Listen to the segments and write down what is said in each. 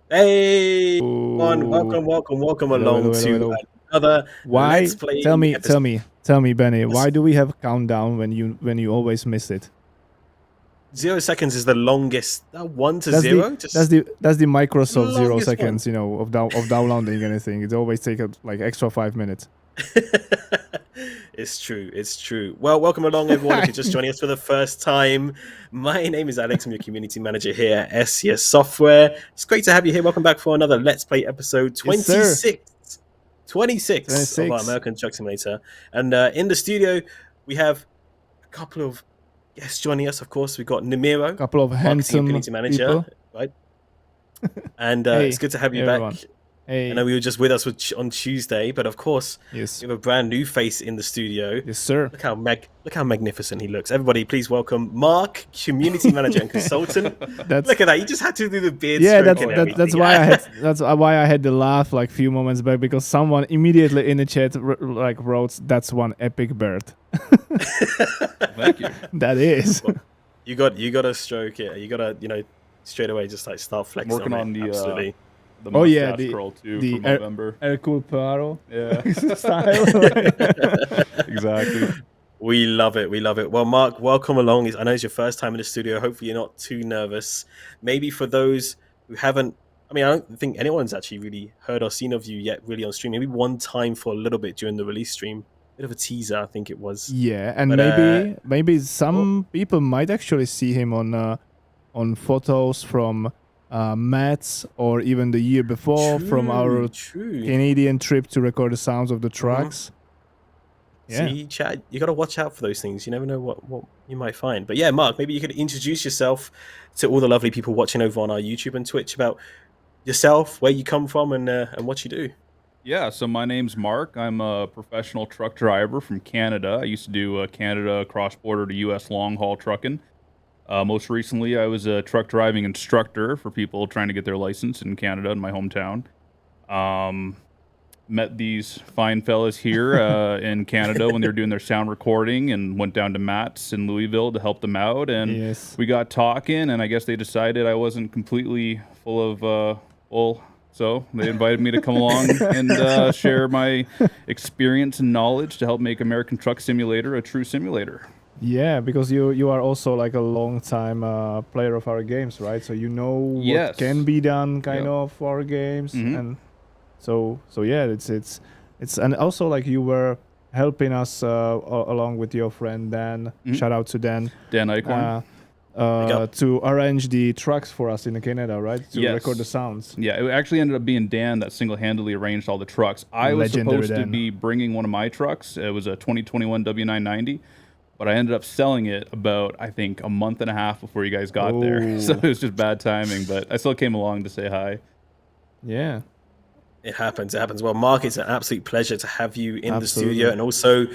Hey, everyone, Oh, welcome hello, hello, along hello, to hello. another Let's Why? Play Tell me, episode. tell me, tell me, Benny. Yes, Why do we have a countdown when you always miss it? 0 seconds is the longest. One to That's the zero, that's just the that's the the Microsoft zero longest one. seconds. Of downloading anything. It always take like extra 5 minutes. It's true. It's true. Well, welcome along, everyone. If you're just joining us for the first time, my name is Alex. I'm your community manager here at SCS Software. It's great to have you here. Welcome back for another Let's Play episode Yes, sir. 26. 26 of our 26. American Truck Simulator. And in the studio, we have a couple of guests joining us. Of course, we've got Namiro, Couple of marketing and handsome community manager, people. right? And it's Hey, good to have hey you back. everyone. I know Hey. we were just with us on Tuesday, but of course, Yes. we have a brand new face in the studio. Yes, sir. Look how magnificent he looks. Everybody, please welcome Mark, community manager and consultant. That's Look at that. You just had to do the beard Yeah, stroke that's and that, that's everything. why I had the laugh like few moments back because someone immediately in the chat like wrote that's one epic bird. Thank you. That is. Well, you got to stroke it. You got to straight away just like start flexing Working on it. the Absolutely. the Oh yeah, mustache curl too the from November. Hercule Poirot Yeah, style. exactly. We love it. We love it. Well, Mark, welcome along. I know it's your first time in the studio. Hopefully, you're not too nervous. Maybe for those who haven't, I mean, I don't think anyone's actually really heard or seen of you yet, really on stream. Maybe one time for a little bit during the release stream, bit of a teaser, I think it was. Yeah, and But maybe oh, some people might actually see him on photos from Mats or even the year before from our true. Canadian trip to record the sounds of the trucks. Yeah. See, chat, you got to watch out for those things. You never know what you might find. But yeah, Mark, maybe you could introduce yourself to all the lovely people watching over on our YouTube and Twitch about yourself, where you come from, and what you do. Yeah, so my name's Mark. I'm a professional truck driver from Canada. I used to do Canada cross-border to U.S. long-haul trucking. Most recently, I was a truck driving instructor for people trying to get their license in Canada, in my hometown. Met these fine fellas here in Canada when they were doing their sound recording, and went down to Matt's in Louisville to help them out. And Yes. we got talking, and I guess they decided I wasn't completely full of bull. So they invited me to come along and share my experience and knowledge to help make American Truck Simulator a true simulator. Yeah, because you are also like a long time player of our games, right? So you know what Yes. can be done kind Yep. of for our games, Mhm. and so yeah, it's and also like you were helping us along with your friend Dan. Mhm. Shout out to Dan. Dan Eichhorn. To arrange the trucks for us in Canada, right? To Yes. record the sounds. Yeah, it actually ended up being Dan that single-handedly arranged all the trucks. I was Legendary supposed to Dan. be bringing one of my trucks. It was a 2021 W990, but I ended up selling it about, I think, a month and a half before you guys got there. So Oh. it was just bad timing, but I still came along to say hi. Yeah. It happens. It happens. Well, Mark, it's an absolute pleasure to have you in the Absolutely. studio, and also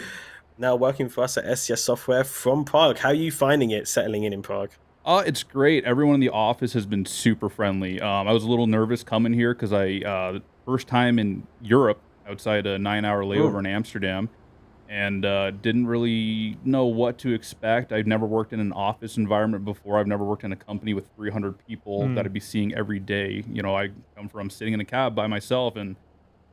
now working for us at SCS Software from Prague. How are you finding it settling in Prague? It's great. Everyone in the office has been super friendly. I was a little nervous coming here because first time in Europe outside a 9-hour layover in Amsterdam, and didn't really know what to expect. I've never worked in an office environment before. I've never worked in a company with 300 people that I'd be seeing every day. You know, I come from sitting in a cab by myself, and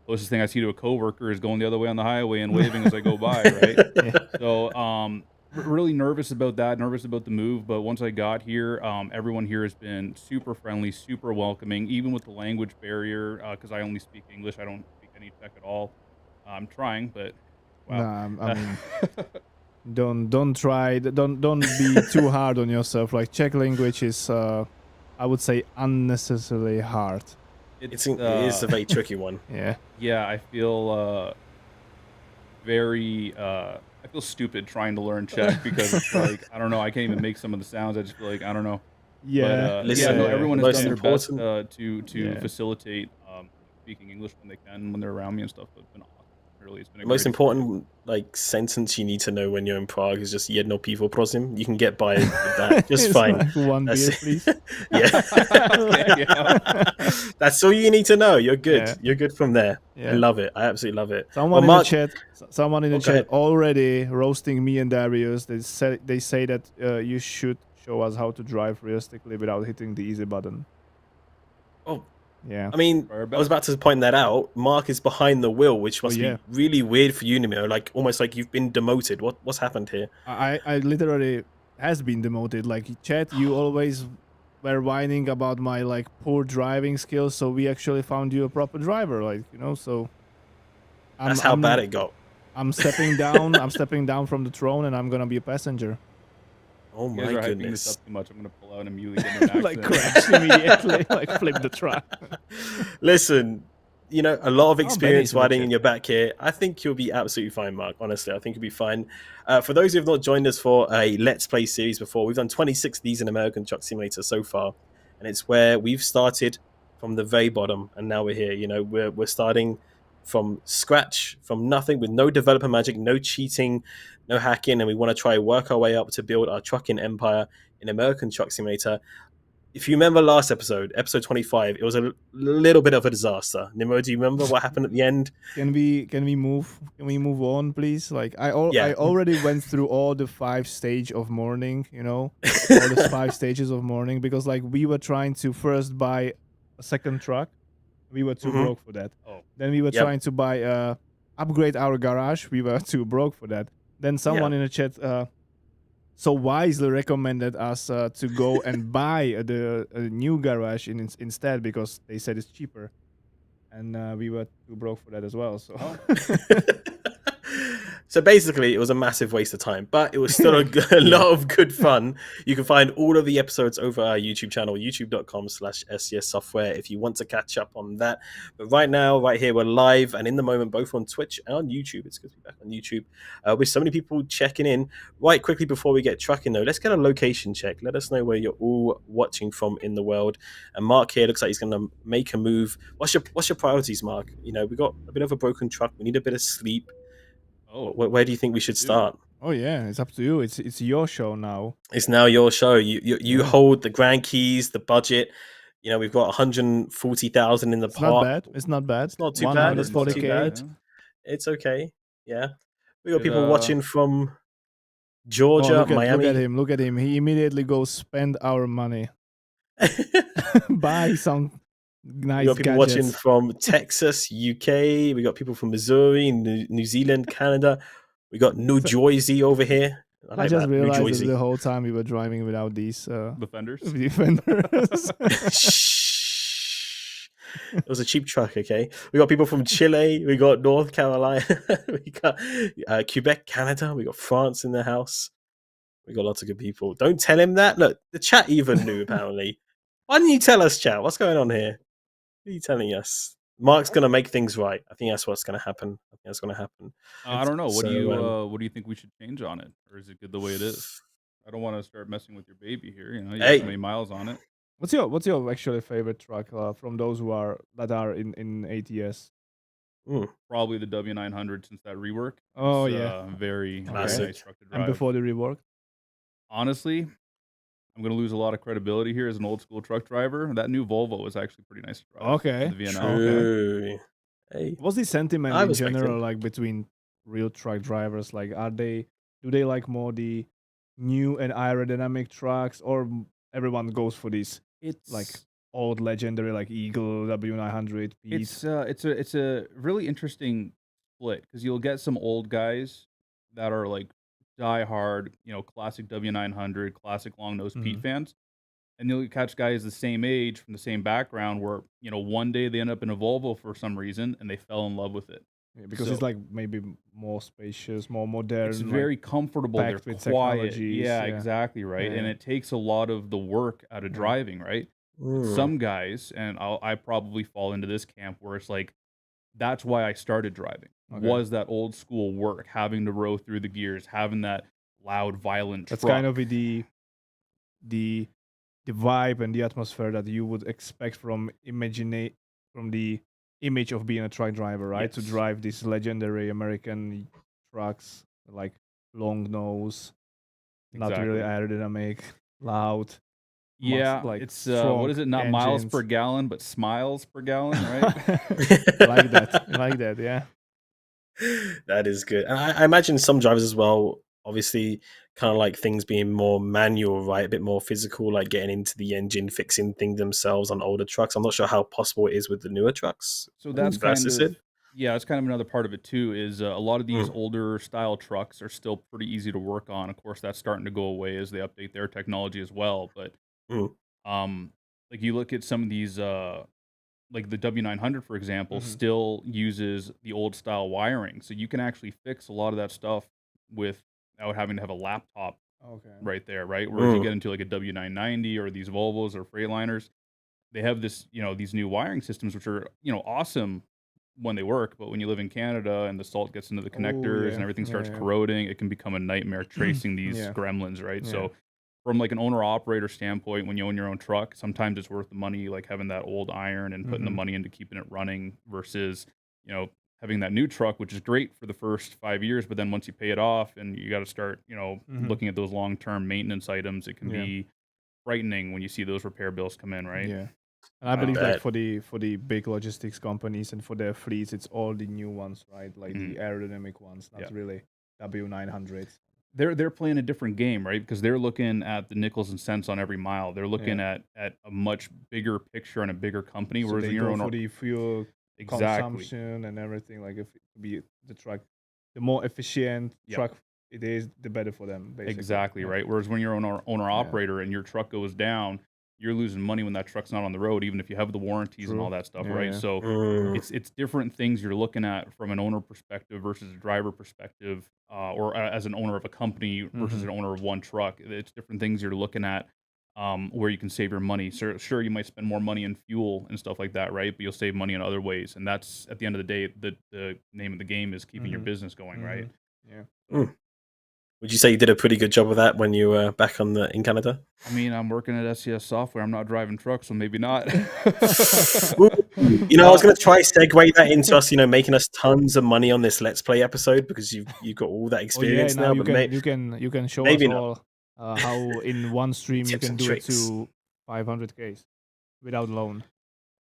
closest thing I see to a coworker is going the other way on the highway and waving as I go by, right? So, really nervous about that, nervous about the move. But once I got here, everyone here has been super friendly, super welcoming, even with the language barrier, because I only speak English. I don't speak any Czech at all. I'm trying, but wow. Nah, I mean, don't try. Don't be too hard on yourself. Like Czech language is, I would say, unnecessarily hard. It is a very tricky one. Yeah. Yeah, I feel very. I feel stupid trying to learn Czech because it's like I don't know. I can't even make some of the sounds. I just feel like I don't know. Yeah. But, Listen, yeah, no, everyone has most done their best important- to facilitate speaking English when they can when they're around me and stuff. But it's been awesome. Really, it's been a The most great important like sentence you need to know when you're in Prague is just "jedno pivo, prosím." You can get by with that just It's fine. like one That's beer, it. please. Yeah. That's all you need to know. You're good. Yeah. You're good from there. Yeah. I love it. I absolutely love it. Someone Well, in the chat ahead. already roasting me and Darius. They say that you should show us how to drive realistically without hitting the easy button. Oh, Yeah. I mean, Try our I was best. about to point that out. Mark is behind the wheel, which must yeah. be really weird for you, Nemo. Like almost like you've been demoted. What's happened here? I literally has been demoted. Like chat, you always were whining about my like poor driving skills, so we actually found you a proper driver. Like so That's how bad it got. I'm stepping down. I'm stepping down from the throne, and I'm gonna be a passenger. Oh You guys my are hyping this goodness. up too much. I'm gonna pull out and immediately get in an Like accident. crash immediately, like flip the truck. Listen, a lot of Benny's experience in the riding chat. in your back here. I think you'll be absolutely fine, Mark. Honestly, I think you'll be fine. For those who have not joined us for a Let's Play series before, we've done 26 of these in American Truck Simulator so far, and it's where we've started from the very bottom, and now we're here. We're starting from scratch, from nothing, with no developer magic, no cheating, no hacking, and we want to try work our way up to build our trucking empire in American Truck Simulator. If you remember last episode 25, it was a little bit of a disaster. Nimmo, do you remember what happened at the end? Can we move on, please? Like I Yeah. already went through all the 5 stage of mourning, all the 5 stages of mourning, because like we were trying to first buy a second truck. We were too Mhm. broke for that. Oh, Then we were Yep. trying to buy upgrade our garage. We were too broke for that. Then someone in the chat so wisely recommended us to go and buy a new garage instead, because they said it's cheaper, and we were too broke for that as well. So So basically, it was a massive waste of time, but it was still a lot of good fun. You can find all of the episodes over our YouTube channel, youtube.com/SCS software, if you want to catch up on that. But right now, right here, we're live and in the moment, both on Twitch and on YouTube. It's good to be back on YouTube with so many people checking in. Right, quickly before we get trucking, though, let's get a location check. Let us know where you're all watching from in the world. And Mark here looks like he's going to make a move. What's your priorities, Mark? We got a bit of a broken truck. We need a bit of sleep. oh, Where do you think we should start? oh yeah, it's up to you. It's your show now. It's now your show. You Yeah. hold the grand keys, the budget. We've got 140,000 in the It's not pot. bad. It's not bad. It's not too bad. It's not too 140K. bad. Yeah. It's okay. Yeah, we got Did, people watching from Oh, Georgia, look Miami. at him. Look at him. He immediately goes spend our money. Buy some nice We got people gadgets. watching from Texas, UK. We got people from Missouri, New Zealand, Canada. We got New Jersey over here. I like just that. New realized that Jersey. the whole time we were driving without these Defenders. defenders. Shh. It was a cheap truck, okay? We got people from Chile, we got North Carolina, we got Quebec, Canada, we got France in the house. We got lots of good people. Don't tell him that. Look, the chat even knew, apparently. Why didn't you tell us, chat? What's going on here? What are you telling us? Mark's going to make things right. I think that's what's going to happen. I think that's going to happen. I don't know. What do So, you think we should change on it, or is it good the way it is? I don't want to start messing with your baby here. You Hey. have so many miles on it. What's your actually favorite truck from those that are in ATS? Probably the W900 since that rework. Oh It's, yeah, very Classic. nice truck to drive. and before the rework. Honestly, I'm gonna lose a lot of credibility here as an old school truck driver. That new Volvo was actually pretty nice to drive. Okay, The VNL. True. Hey. What's the sentiment I in respect general it. like between real truck drivers? Like, do they like more the new and aerodynamic trucks, or everyone goes for these It's like old legendary like Eagle W900 Pete? it's a really interesting split because you'll get some old guys that are like die hard, classic W900, classic long nose Pete fans, and you'll catch guys the same age from the same background where one day they end up in a Volvo for some reason and they fell in love with it. Yeah, because it's So- like maybe more spacious, more modern. It's like- very comfortable. They're packed with quiet. technologies, Yeah, yeah. exactly right. And Yeah. it takes a lot of the work out of Yeah. driving, right? Some guys, and I probably fall into this camp where it's like, that's why I started driving. Okay. Was that old school work, having to row through the gears, having that loud, violent That's truck. kind of the vibe and the atmosphere that you would expect from the image of being a truck driver, right? To Yes. drive these legendary American trucks, like long nose, not really aerodynamic, loud. Yeah, like, it's strong what is it? Not miles engines. per gallon, but smiles per gallon, right? like that, yeah. That is good. And I imagine some drivers as well obviously kind of like things being more manual, right? A bit more physical, like getting into the engine, fixing things themselves on older trucks. I'm not sure how possible it is with the newer trucks So that's kind versus of it. yeah, that's kind of another part of it too. Is a lot of these Mm, older style trucks are still pretty easy to work on. Of course, that's starting to go away as they update their technology as well. But mm, um, like you look at some of these like the W900, for example, Mhm. still uses the old style wiring. So you can actually fix a lot of that stuff without having to have a laptop Okay. right there, right? Whereas you mm, get into like a W990 or these Volvos or Freightliners, they have this, these new wiring systems, which are, awesome when they work. But when you live in Canada and the salt gets into the Oh connectors and yeah, everything starts yeah, corroding, it can become a nightmare yeah. tracing these Yeah, gremlins, right? yeah. So from like an owner operator standpoint, when you own your own truck, sometimes it's worth the money, like having that old iron and putting the Mhm. money into keeping it running versus, you know, having that new truck, which is great for the first 5 years, but then once you pay it off and you got to start, Mhm. looking at those long-term maintenance items, it can Yeah, be frightening when you see those repair bills come in, right? yeah. And I I believe like Um, bet. for the big logistics companies and for their fleets, it's all the new ones, right? Like the mhm, aerodynamic ones, yeah. not really W900s. They're playing a different game, right? Because they're looking at the nickels and cents on every mile. They're looking Yeah. at a much bigger picture and a bigger company. So Whereas they when you're go on for the fuel exactly, consumption and everything. Like if it be the truck, the more efficient yep. truck it is, the better for them, basically. Exactly, Yeah. right? Whereas when you're an owner Yeah. operator and your truck goes down, you're losing money when that truck's not on the road, even if you have the warranties and all True. that stuff, Yeah. right? Yeah. So Mm, it's different things you're looking at from an owner perspective versus a driver perspective, or as an owner of a company versus Mm-hmm. an owner of one truck. It's different things you're looking at, where you can save your money. So, sure, you might spend more money in fuel and stuff like that, right? But you'll save money in other ways, and that's at the end of the day, the name of the game is keeping your Mm-hmm. business going, Mm-hmm. right? Yeah. So. mm. Would you say you did a pretty good job of that when you were back in Canada? I mean, I'm working at SCS Software. I'm not driving trucks, so maybe not. Ooh, I was uh, going to try segue that into us, making us tons of money on this Let's Play episode because you've got all that Oh yeah, experience now now. you But can you can show us maybe not. all how in one stream you Tips can and do it tricks. to 500Ks without loan.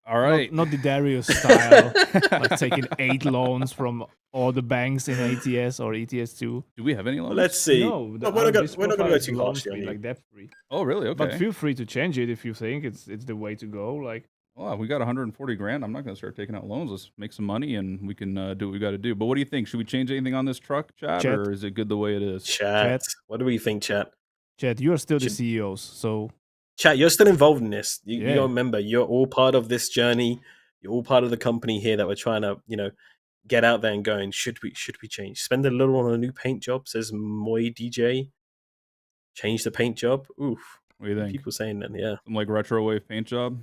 all Not right. not the Darius style, like taking 8 loans from all the banks in ATS or ETS2. Do we have any Well, let's loans? see. No, Well, our risk we're not profile gonna go is too loan harshly on free, you. like debt free. Oh, really? But Okay. feel free to change it if you think it's the way to go. Like Well, we got 140 grand. I'm not going to start taking out loans. Let's make some money and we can do what we got to do. But what do you think? Should we change anything on this truck, Chad, Chat, or is it good the way it is? Chat. chat, What do we think, chat? chat. You are still the Should CEOs, so Chat, you're still involved in this. You gotta yeah. remember, you're all part of this journey. You're all part of the company here that we're trying to, get out there and going. Should we change? Spend a little on a new paint job, says Moy DJ. Change the paint job. Oof. What do you think? People saying that, yeah. Some like retro wave paint job?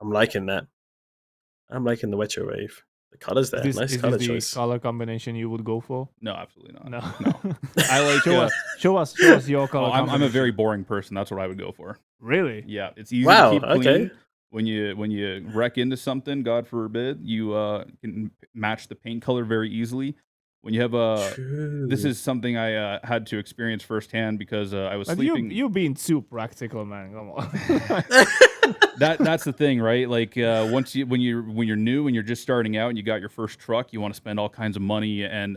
I'm liking that. I'm liking the retro wave. The colors Is there. this Nice is this color the choice. color combination you would go for? No, absolutely not. No. No. I like. Show us your color Oh, I'm combination. a very boring person. That's what I would go for. Really? Yeah, it's easy to Wow, keep okay. clean. When you wreck into something, God forbid, you can match the paint color very easily. When you have this True. is something I had to experience firsthand because I was But sleeping. you being too practical, man. Come on. That's the thing, right? Like once when you're new and you're just starting out and you got your first truck, you want to spend all kinds of money and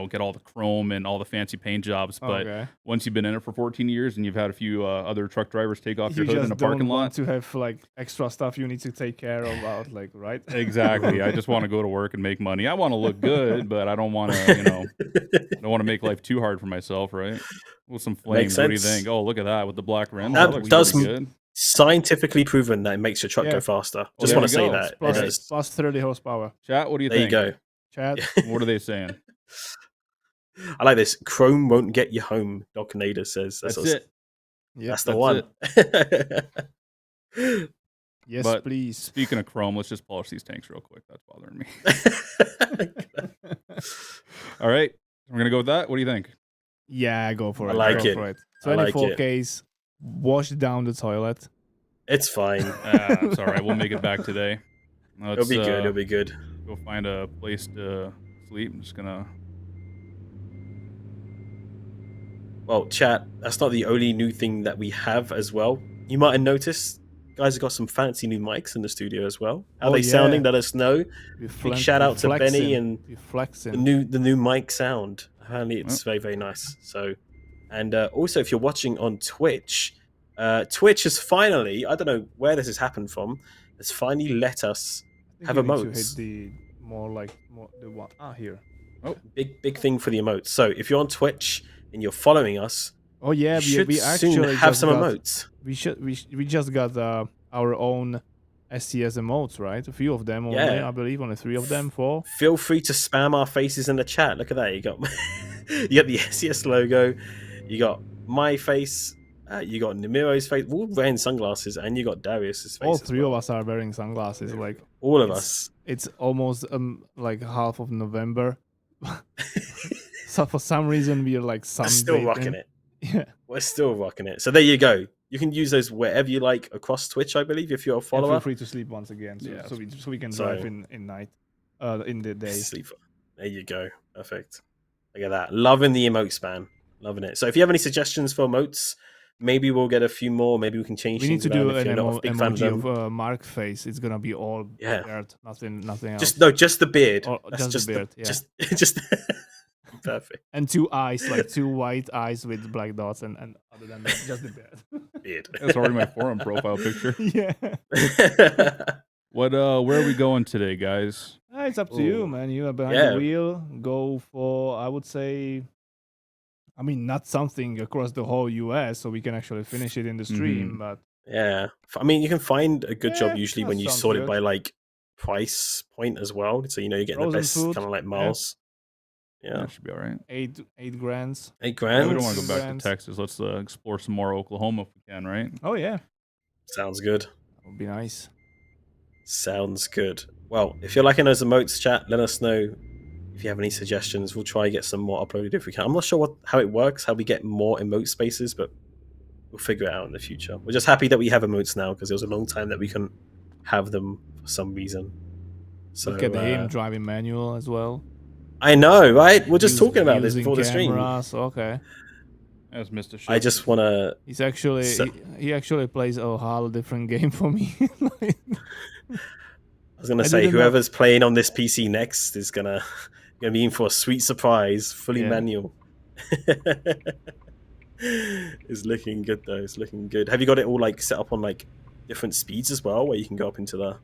get all the chrome and all the fancy paint jobs. But Okay. once you've been in it for 14 years and you've had a few other truck drivers take off You your hood in just a parking don't lot, want to have like extra stuff you need to take care of out, like, right? exactly. I just want to go to work and make money. I want to look good, but I don't want to, I don't want to make life too hard for myself, right? With some Makes flames. What do you sense. think? Oh, look at that with the black rims. Oh, That That looks does pretty good. scientifically proven that it makes your truck Yeah. go faster. Well, Just there want to you say go. that. It Plus, does. plus 30 horsepower. Chat, what do you There you think? go. Chad. Yeah. What are they saying? I like this. Chrome won't get you home, Doc Nader says. That's That's it. Yep. That's the That's one. Yes, But please. speaking of chrome, let's just polish these tanks real quick. That's bothering me. All right. We're going to go with that. What do you think? Yeah, go for I it. like go it. for it. I like it. 24Ks. Wash down the toilet. It's fine. It's all right. We'll make it back today. It'll be good. It'll be good. Go find a place to sleep. I'm just going to. Well, chat, that's not the only new thing that we have as well. You might have noticed, guys have got some fancy new mics in the studio as well. How Oh, they yeah. sounding? Let us know. Big shout out to Benny and We're flexing. the new mic sound. Apparently, it's very, very nice. So And also, if you're watching on Twitch, Twitch has finally, I don't know where this has happened from, has finally let us I think have you need to hit emotes. the more the one here. Oh, Big thing for the emotes. So if you're on Twitch and you're following us, Oh yeah, you should we soon actually have just some got emotes. we just got our own SCS emotes, right? A few of them only, Yeah. I believe, only 3 of them, 4. Feel free to spam our faces in the chat. Look at that. You got you got the SES logo, you got my face, you got Nemiro's face, all wearing sunglasses, and you got Darius's face All as 3 well. of us are wearing sunglasses. Like all of us. It's almost like half of November. So for some reason we're like We're still rocking sunbathing. it. Yeah. We're still rocking it. So there you go. You can use those wherever you like across Twitch, I believe, if you're a And follower. feel free to sleep once again, so, Yeah. so we can drive in night, in the day. Sleep. There you go. Perfect. Look at that. Loving the emotes, man. Loving it. So if you have any suggestions for emotes, maybe we'll get a few more. Maybe we can change We need things to do around if an you're not a big fan of emoji them. of Mark face. It's gonna be all Yeah. beard, nothing else. Just the beard. Or That's just the beard, yeah. Just perfect. And 2 eyes, like 2 white eyes with black dots, and other than that, just the beard. Beard. that's already my forum profile picture. Yeah. What where are we going today, guys? It's up to you, Ooh. man. You are behind Yeah. the wheel. Go for, I would say, I mean, not something across the whole US, so we can actually finish it in the stream, but Yeah. I mean, you can find a good job Yeah, usually that when you sounds sort it good. by like price point as well. So you're getting the Frozen best food, kind of like yeah. miles. Yeah, Yeah. should be all right. 8 grands. 8 Yeah, grand. we don't want to go back Brands. to Texas. Let's explore some more Oklahoma if we can, right? Oh yeah, Sounds good. that would be nice. Sounds good. Well, if you're liking those emotes, chat, let us know if you have any suggestions. We'll try and get some more uploaded if we can. I'm not sure how it works, how we get more emote spaces, but we'll figure it out in the future. We're just happy that we have emotes now because it was a long time that we couldn't have them for some reason. So Look at him driving manual as well. I know, right? We're just talking about this Using before the stream. cameras. Okay. As Mr. Shift. I just want to. He's actually he actually plays a whole different game for me. I was gonna I say didn't know- whoever's playing on this PC next is gonna be in for a sweet surprise, fully Yeah. manual. It's looking good though. It's looking good. Have you got it all like set up on like different speeds as well, where you can go up into the?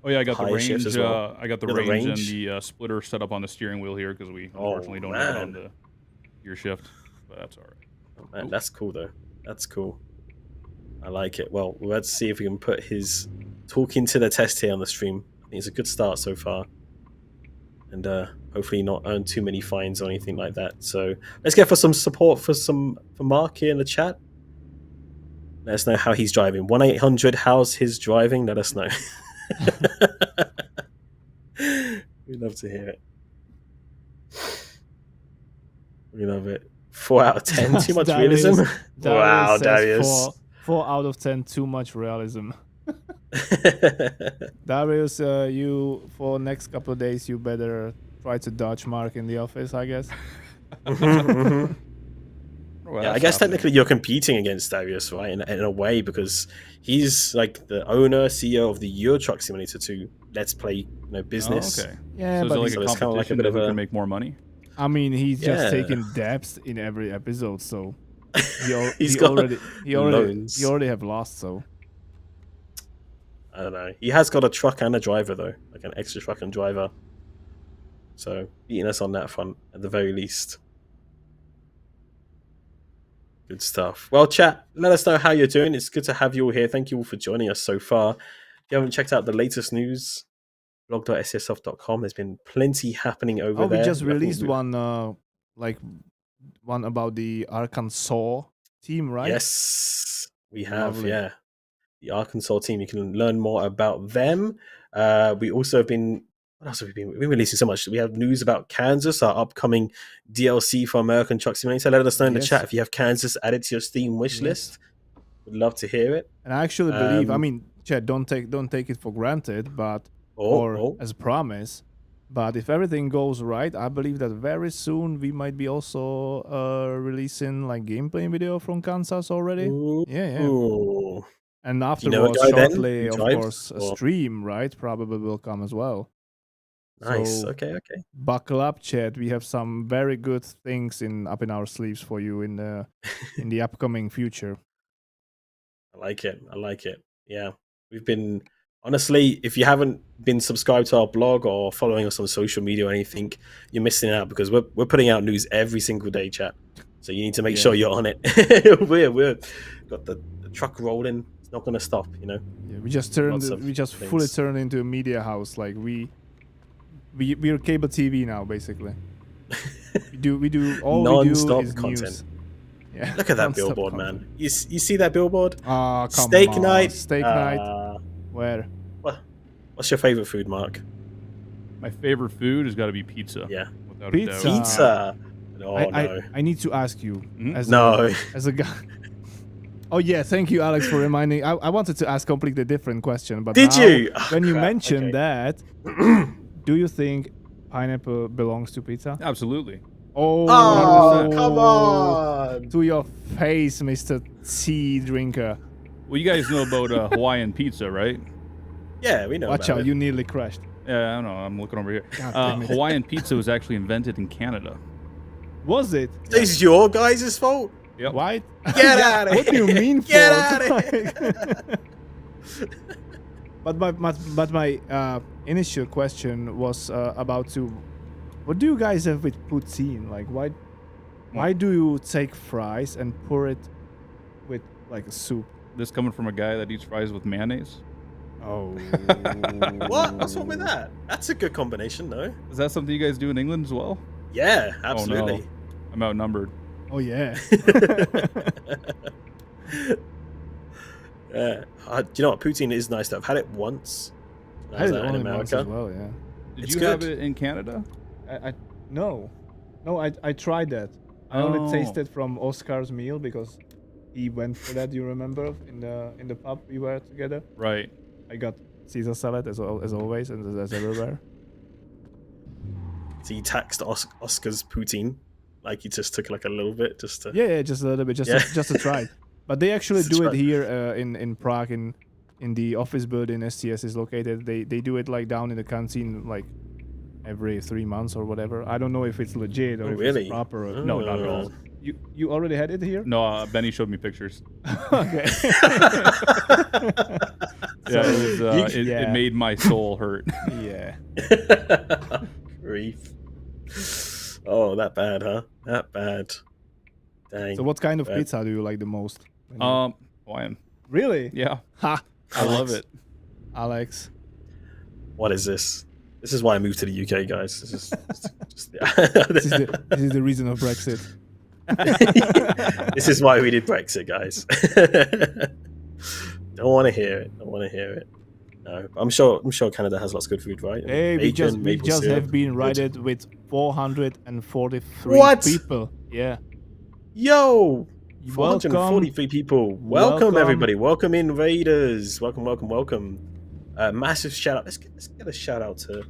Oh yeah, I got the higher shifts range. as well. I got the Yeah, the range, range. and the splitter set up on the steering wheel here because we unfortunately don't have it on the gear shift, but that's all right. Oh, man, that's cool though. That's cool. I like it. Well, let's see if we can put his talking to the test here on the stream. I think it's a good start so far, and hopefully not earn too many fines or anything like that. So let's get for some support for Mark here in the chat. Let us know how he's driving. 1-800. How's his driving? Let us know. We'd love to hear it. We love it. 4 out of 10. Too much realism. Wow, Darius. 4 out of 10. Too much realism. Darius, you for next couple of days, you better try to dodge Mark in the office, I guess. Well, Yeah, I that's guess happening. technically you're competing against Darius, right? In a way, because he's like the owner, CEO of the Euro Truck Simulator 2 Let's Play business. Oh, okay. Yeah, So but is it like it's a kinda like a competition bit that of who a- can make more money? I mean, he's just Yeah. taking debts in every episode, so He's he got already loans. have lost. So I don't know. He has got a truck and a driver though, like an extra truck and driver. So beating us on that front at the very least. Good stuff. Well, chat, let us know how you're doing. It's good to have you all here. Thank you all for joining us so far. If you haven't checked out the latest news, blog.scsoft.com. There's been plenty happening over there. we just released one about the Arkansas team, right? Yes, we have. Lovely. Yeah, the Arkansas team. You can learn more about them. We also have been. What else have we been? We've been releasing so much. We have news about Kansas, our upcoming DLC for American Truck Simulator. Let us know in the Yes. chat if you have Kansas added to your Steam wish Yes. list. Would love to hear it. And I actually believe, I Um, mean, Chad, don't take it for granted, but Or or as a promise. But if everything goes right, I believe that very soon we might be also releasing like gameplay video from Kansas already. Yeah. Ooh. And know a afterwards, guy then shortly, who of drives, course, a or- stream, right? Probably will come as well. Nice. So Okay. buckle up, chat. We have some very good things up in our sleeves for you in the upcoming future. I like it. Yeah. We've been honestly, if you haven't been subscribed to our blog or following us on social media or anything, you're missing out because we're putting out news every single day, chat. So you need to make sure you're on it. we're got the truck rolling. It's not gonna stop, you know. Yeah, we just fully things. turned into a media house. Like we're cable TV now, basically. we do all Non-stop we do is content. News. Yeah. Look at that billboard, content. man. You see that billboard? Oh, come Steak on. night. Steak night. Where? What's your favorite food, Mark? My favorite food has got to be pizza. Yeah, without Pizza. a doubt. pizza. Oh no. I need to ask you as a guy. Oh yeah, thank you, Alex, for reminding. I wanted to ask a completely different question, but Did now, you? when you mentioned that, do you think pineapple belongs to pizza? Absolutely. Oh, come on! To your face, Mr. Tea drinker. Well, you guys know about Hawaiian pizza, right? Yeah, we know. Watch about out, it. you nearly crashed. Yeah, I don't know. I'm looking over here. God damn it. Hawaiian pizza was actually invented in Canada. Was it? This is your guys' fault. Yep. Why? Get out of here! What do you mean? Get fault? out of here! But my initial question was about what do you guys have with poutine? Like why do you take fries and pour it with like a soup? This coming from a guy that eats fries with mayonnaise. Oh. What? What's wrong with that? That's a good combination, though. Is that something you guys do in England as well? Yeah, absolutely. Oh, no. I'm outnumbered. Oh yeah. Yeah. Do you know what? Poutine is nice though. I've had it once. When I was had it out in only once America. as well. Yeah. Did It's you good. have it in Canada? No, I tried that. I only tasted from Oscar's meal because he went for that. You remember in the pub we were together. Right. I got Caesar salad as always and as everywhere. So you taxed Oscar's poutine, like you just took like a little bit, just to. Yeah, just a little bit, just to try it. But they actually Just to do it try. here in Prague in the office building SCS is located. They do it like down in the canteen like every 3 months or whatever. I don't know if it's legit or if really? it's proper. Or, No, not at all. You already had it here? No, Benny showed me pictures. Okay. Yeah, it made my soul hurt. Yeah. Grief. Oh, that bad, huh? That bad. Dang. So what kind of bad. pizza do you like the most? Hawaiian. Really? Yeah, Ha! I love it. Alex. What is this? This is why I moved to the UK, guys. This is just This is the reason of Brexit. This is why we did Brexit, guys. Don't want to hear it. No, I'm sure Canada has lots of good food, right? Hey, we just maple syrup, have been good. rated with 443 What? people. Yeah. Yo, Welcome. 443 people. Welcome everybody. Welcome in Raiders. Welcome. Massive shout out. Let's get a shout out to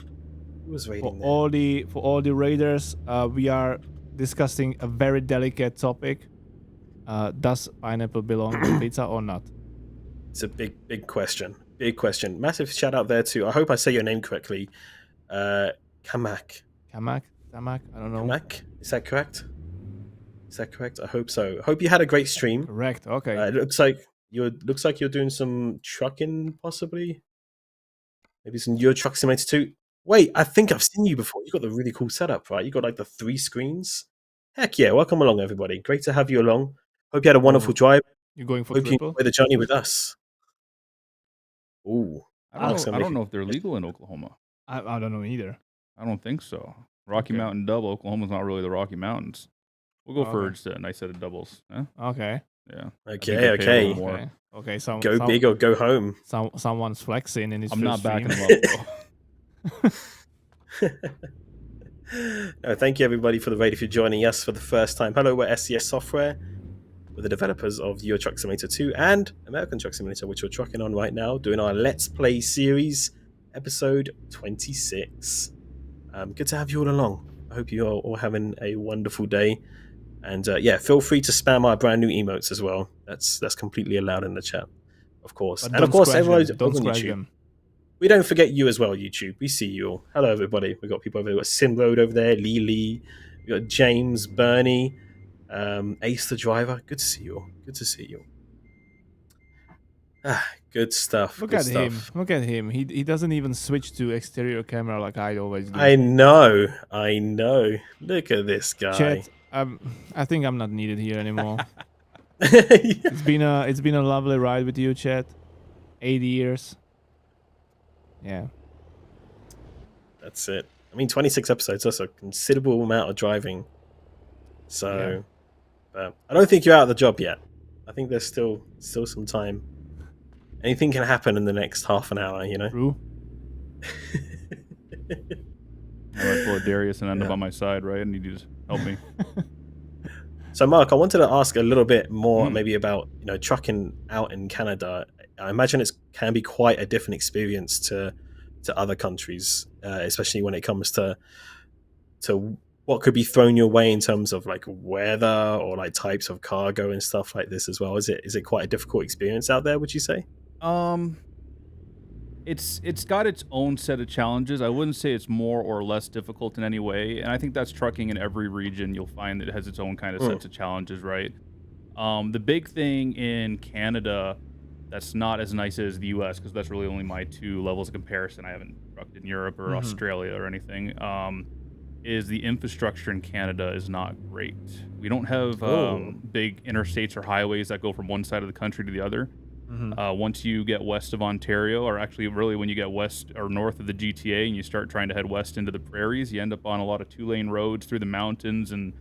who was raiding there. For all the raiders, we are discussing a very delicate topic. Does pineapple belong to pizza or not? It's a big question. Big question. Massive shout out there too. I hope I say your name correctly. Kamak. Kamak? I don't know. Kamak? Is that correct? I hope so. Hope you had a great stream. Correct. Okay. It looks like you're doing some trucking, possibly. Maybe some Euro Truck Simulator 2. Wait, I think I've seen you before. You got the really cool setup, right? You got like the 3 screens. Heck yeah! Welcome along, everybody. Great to have you along. Hope you had a wonderful drive. You're going for Hope you triple? enjoy the journey with us. Ooh, I don't know if they're legal in Oklahoma. I don't know either. I don't think so. Rocky Okay. Mountain double. Oklahoma's not really the Rocky Mountains. We'll go for Okay. just a nice set of doubles. Huh? Okay. Yeah. Okay. More. Okay. Go big or go home. Someone's flexing in his I'm first not backing stream. them up, though. No, thank you everybody for the raid if you're joining us for the first time. Hello, we're SCS Software. We're the developers of Euro Truck Simulator 2 and American Truck Simulator, which we're trucking on right now, doing our Let's Play series, episode 26. Good to have you all along. I hope you are all having a wonderful day. And yeah, feel free to spam our brand new emotes as well. That's completely allowed in the chat, of course. But And of don't course, scratch everyone's them. Don't on scratch YouTube. them. we don't forget you as well, YouTube. We see you all. Hello, everybody. We've got people over there. We've got Simroad over there, Lee. We've got James, Bernie, Ace the Driver. Good to see you all. Good to see you all. Ah, good stuff. Look good at stuff. him. Look at him. He doesn't even switch to exterior camera like I always do. I know. Look at this guy. Chat, I think I'm not needed here anymore. It's been a lovely ride with you, Chat. 8 years. Yeah. That's it. I mean, 26 episodes. That's a considerable amount of driving. So, but I don't think you're out of the job yet. I think there's still some time. Anything can happen in the next half an hour, you know. True. I might pull a Darius and end up on my side, right? And you just help me. So, Mark, I wanted to ask a little bit more, maybe about trucking out in Canada. I imagine it can be quite a different experience to other countries, especially when it comes to what could be thrown your way in terms of like weather or like types of cargo and stuff like this as well. Is it quite a difficult experience out there, would you say? It's got its own set of challenges. I wouldn't say it's more or less difficult in any way, and I think that's trucking in every region. You'll find that it has its own kind of sets of challenges, right? The big thing in Canada that's not as nice as the US, because that's really only my two levels of comparison. I haven't trucked in Europe or Australia or anything. Is the infrastructure in Canada is not great. We don't have big interstates or highways that go from one side of the country to the other. Once you get west of Ontario, or actually really when you get west or north of the GTA and you start trying to head west into the prairies, you end up on a lot of 2-lane roads through the mountains and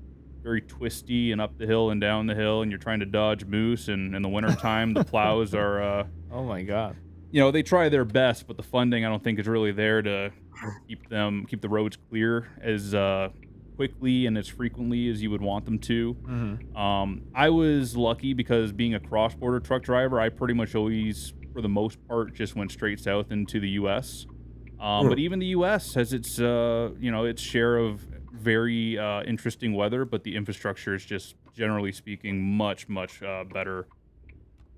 very twisty and up the hill and down the hill, and you're trying to dodge moose, and in the wintertime the plows are oh my god. They try their best, but the funding I don't think is really there to keep the roads clear as quickly and as frequently as you would want them to. I was lucky because being a cross-border truck driver, I pretty much always, for the most part, just went straight south into the U.S. But even the U.S. has its its share of very interesting weather, but the infrastructure is just generally speaking much better.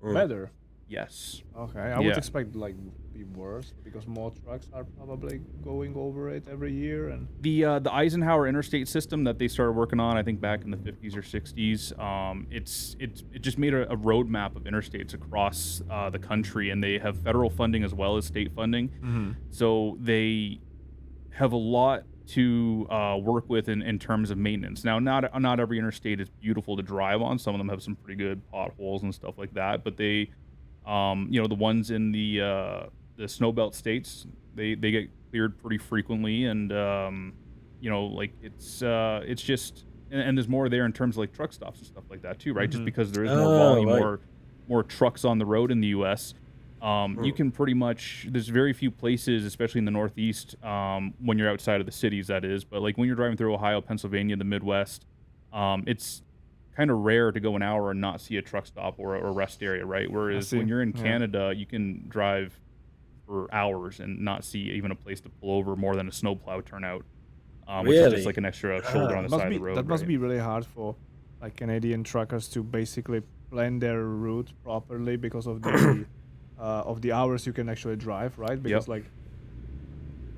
Better. Yes. Okay, I would expect like be worse because more trucks are probably going over it every year. And the Eisenhower interstate system that they started working on, I think back in the 50s or 60s, it just made a roadmap of interstates across the country, and they have federal funding as well as state funding. So they have a lot to work with in terms of maintenance. Now, not every interstate is beautiful to drive on. Some of them have some pretty good potholes and stuff like that, but they the ones in the snowbelt states, they get cleared pretty frequently, and it's just and there's more there in terms of like truck stops and stuff like that too, right? Just because there is more volume, more trucks on the road in the U.S. You can pretty much, there's very few places, especially in the Northeast, when you're outside of the cities, that is, but like when you're driving through Ohio, Pennsylvania, the Midwest, it's kind of rare to go an hour and not see a truck stop or a rest area, right? Whereas when you're in Canada, you can drive for hours and not see even a place to pull over more than a snowplow turnout, which is just like an extra shoulder on the side of the road. That must be really hard for like Canadian truckers to basically plan their route properly because of the hours you can actually drive, right? Because like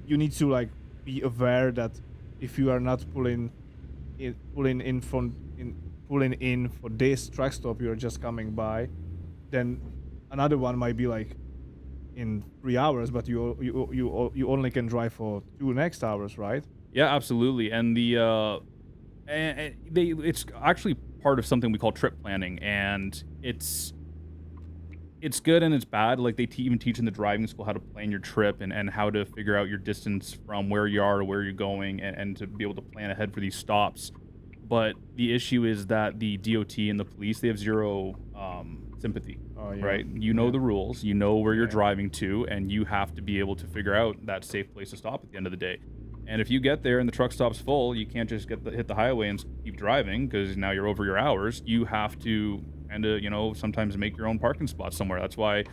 you need to like be aware that if you are not pulling in for this truck stop you're just coming by, then another one might be like in 3 hours, but you only can drive for 2 next hours, right? Yeah, absolutely. And it's actually part of something we call trip planning, and it's good and it's bad. Like they even teach in the driving school how to plan your trip and how to figure out your distance from where you are to where you're going, and to be able to plan ahead for these stops. But the issue is that the DOT and the police, they have zero sympathy, right? You know the rules, you know where you're driving to, and you have to be able to figure out that safe place to stop at the end of the day. And if you get there and the truck stop's full, you can't just hit the highway and keep driving because now you're over your hours. You have to kind of, sometimes make your own parking spot somewhere. That's why,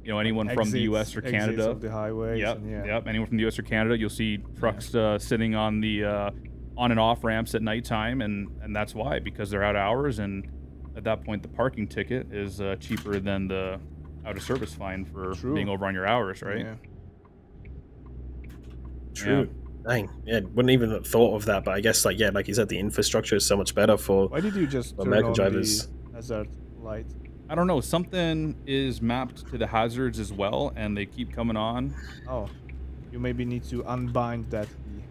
anyone from the U.S. or Canada, of the highways, anyone from the U.S. or Canada, you'll see trucks sitting on the on and off ramps at nighttime, and that's why, because they're out of hours, and at that point the parking ticket is cheaper than the out of service fine for being over on your hours, right? True. Dang. Yeah, wouldn't even have thought of that. But I guess, like, yeah, like you said, the infrastructure is so much better Why did you just for turn American on the drivers. hazard light? I don't know. Something is mapped to the hazards as well, and they keep coming on. Oh, you maybe need to unbind that key.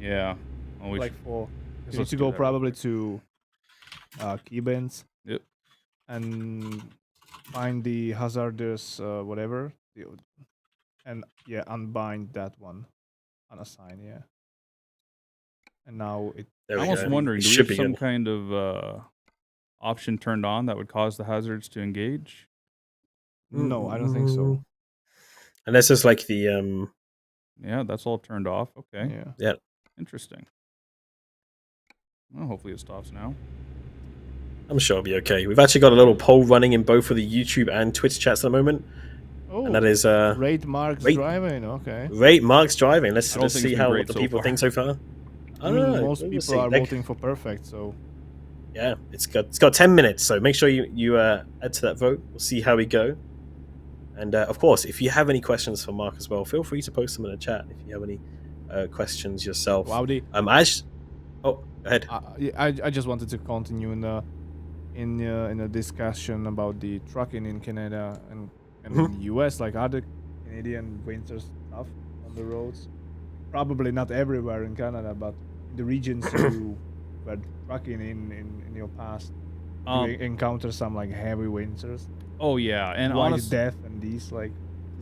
Yeah. Oh, we Like should, for guess you need let's to do go that real probably quick. to key bins Yep. and find the hazardous whatever, and yeah, unbind that one, unassign, yeah. And now it There I'm we almost go. wondering, It do we should have be some good. kind of option turned on that would cause the hazards to engage? no, I don't think so. And this is like the Yeah, that's all turned off. Okay. Yeah. yeah. Interesting. Well, hopefully it stops now. I'm sure it'll be okay. We've actually got a little poll running in both of the YouTube and Twitch chats at the moment, and that Oh, is rate Mark's rate driving. Okay. rate Mark's driving. Let's I don't think see it's been what great the so people far. think so far. I mean, know. most We'll people see. are voting for perfect, so Yeah, it's got 10 minutes, so make sure you add to that vote. We'll see how we go. And of course, if you have any questions for Mark as well, feel free to post them in the chat if you have any questions yourself. wow. Oh, go ahead. I just wanted to continue in a discussion about the trucking in Canada and in the US, like other Canadian winter stuff on the roads. Probably not everywhere in Canada, but in the regions you were trucking in your past, did you encounter some like heavy winters, Oh yeah, and white honestly, death, and these like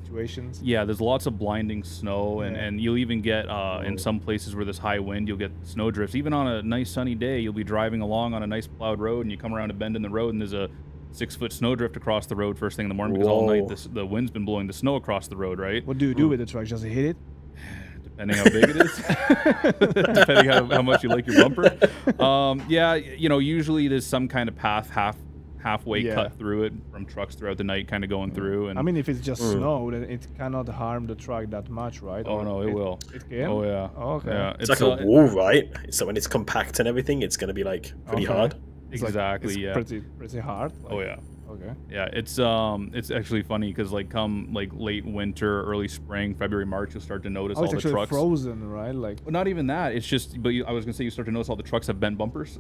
situations? yeah, there's lots of blinding snow, and, Yeah. and you'll even get in some places where there's high wind, you'll get snow drifts. Even on a nice sunny day, you'll be driving along on a nice plowed road, and you come around a bend in the road, and there's a 6-foot snow drift across the road first thing in the morning because all night Whoa. the wind's been blowing the snow across the road, right? What do you do with the truck? Just hit it? Depending how big it is, depending how much you like your bumper. Yeah, usually there's some kind of path halfway Yeah. cut through it from trucks throughout the night, kind of going through. And I mean, if it's just snow, then it cannot harm the truck that much, right? oh Or no, it will. It can? Oh yeah. Oh, okay. Yeah, It's like a wall, right? So when it's compact and everything, it's going to be like pretty Okay. hard. It's like- exactly. it's yeah. pretty hard. Oh like- yeah. Okay. Yeah, it's actually funny because like come like late winter, early spring, February, March, you'll start to notice Oh, all it's the actually trucks. frozen, right? Like Well, not even that. It's just, but I was gonna say you start to notice all the trucks have bent bumpers.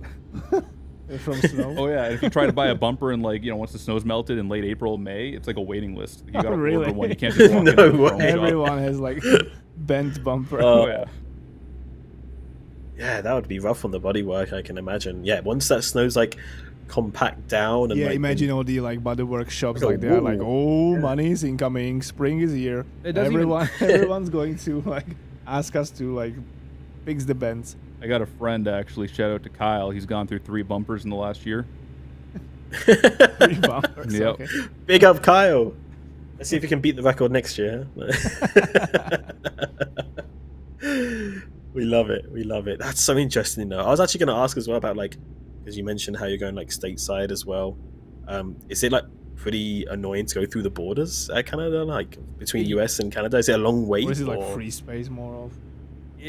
from snow. Oh yeah, and if you try to buy a bumper in like once the snow's melted in late April, May, it's like a waiting list. You gotta Really? order one. You can't just walk No into the way. phone shop. Everyone has like bent bumper. Oh yeah. Yeah, that would be rough on the bodywork, I can imagine. Yeah, once that snow's like compact down and Yeah, like, imagine all the like body workshops, Like a like they are like, wall. oh, money is incoming, spring is here. It doesn't even- Everyone's going to like ask us to like fix the bends. I got a friend actually. Shout out to Kyle. He's gone through 3 bumpers in the last year. 3 bumpers. Yep. Okay. Big up, Kyle. Let's see if he can beat the record next year. We love it. We love it. That's so interesting, though. I was actually going to ask as well about like, because you mentioned how you're going like stateside as well. Is it like pretty annoying to go through the borders at Canada, like between US and Canada? Is it a long wait? Or is it like or- free space more of?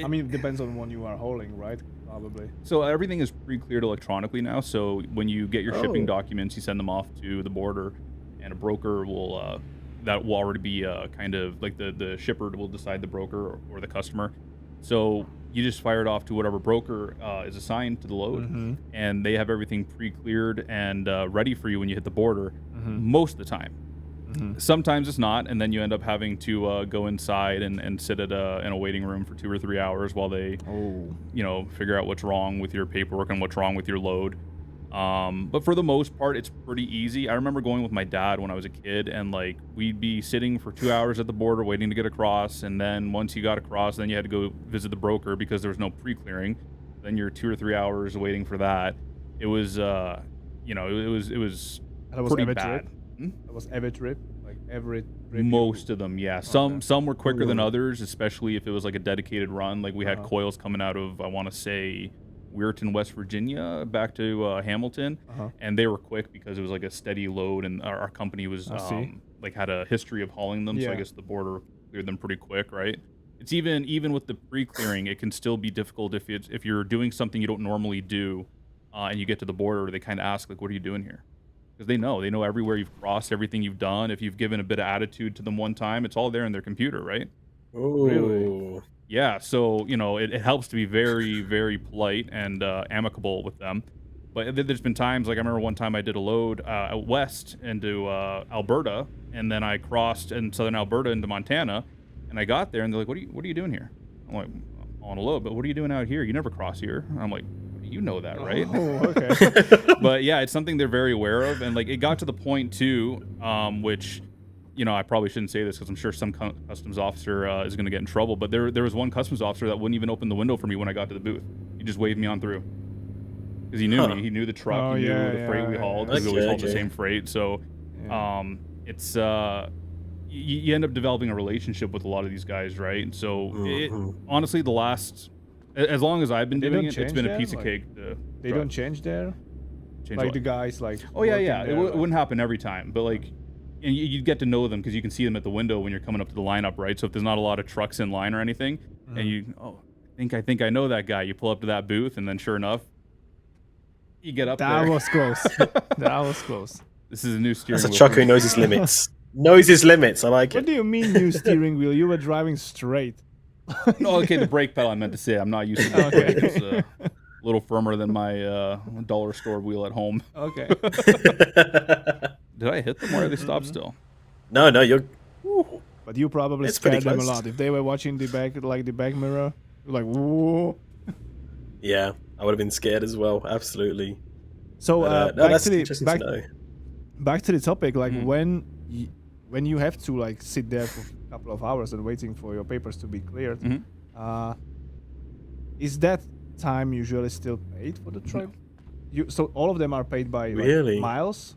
I mean, it depends on what you are hauling, right? Probably. So everything is pre-cleared electronically now. So when you get your shipping Oh. documents, you send them off to the border, and a broker will that will already be kind of like the shipper will decide the broker or the customer. So you just fire it off to whatever broker is assigned to the load, Mm-hmm. and they have everything pre-cleared and ready for you when you hit the border. Mm-hmm. Most of the time. Mm-hmm. Sometimes it's not, and then you end up having to go inside and sit in a waiting room for 2 or 3 hours while they Oh. figure out what's wrong with your paperwork and what's wrong with your load. But for the most part, it's pretty easy. I remember going with my dad when I was a kid, and like we'd be sitting for 2 hours at the border waiting to get across, and then once you got across, then you had to go visit the broker because there was no pre-clearing. Then you're 2 or 3 hours waiting for that. It was, it was That was pretty every bad. trip. That was every trip. Like every trip. Most of them, yeah. Some were quicker than Ooh. others, especially if it was like a dedicated run. Like we had Uh-huh. coils coming out of, I want to say, Weirton, West Virginia, back to Hamilton, Uh-huh. and they were quick because it was like a steady load, and our company was I see. like had a history of hauling them, so I Yeah. guess the border cleared them pretty quick, right? It's even with the pre-clearing, it can still be difficult if you're doing something you don't normally do, and you get to the border, they kind of ask like, "What are you doing here?" Because they know everywhere you've crossed, everything you've done. If you've given a bit of attitude to them one time, it's all there in their computer, right? Ooh. Really? Yeah, so it helps to be very, very polite and amicable with them. But there's been times, like I remember one time I did a load out west into Alberta, and then I crossed in southern Alberta into Montana, and I got there, and they're like, what are you doing here?" I'm like, "I'm on a load, but what are you doing out here? You never cross here." And I'm like, "You know that, right?" Oh, okay. But yeah, it's something they're very aware of, and like it got to the point too, which I probably shouldn't say this because I'm sure some customs officer is going to get in trouble. But there was one customs officer that wouldn't even open the window for me when I got to the booth. He just waved me on through because he knew me. He knew the truck. Oh, he knew yeah, the freight we hauled because we always hauled the same freight. So it's you end up developing a relationship with a lot of these guys, right? So honestly, the last as long as I've been doing it, it's been a piece of cake. They don't change there. Change like what? the guys, like Oh yeah. there, It wouldn't happen every time, but like. And you get to know them because you can see them at the window when you're coming up to the lineup, right? So if there's not a lot of trucks in line or anything, and I think I know that guy. You pull up to that booth, and then sure enough, you get up there. That was close. That was close. This is a new steering That's a wheel. trucker who knows his limits. Knows his limits. I like What it. do you mean new steering wheel? You were driving straight. No, okay, the brake pedal I meant to say. I'm not used to the brake. It's a little firmer than my dollar store wheel at home. Okay. Did I hit them or are they stopped still? No, you're. But you probably It's pretty scared them a close. lot. If they were watching the back mirror, you're like, whoa. Yeah, I would have been scared as well. Absolutely. So No, back that's to the interesting to know. back to the topic. Like when you have to like sit there for a couple of hours and waiting for your papers to be cleared, is that time usually still paid for the truck? So all of them are paid by Really? miles.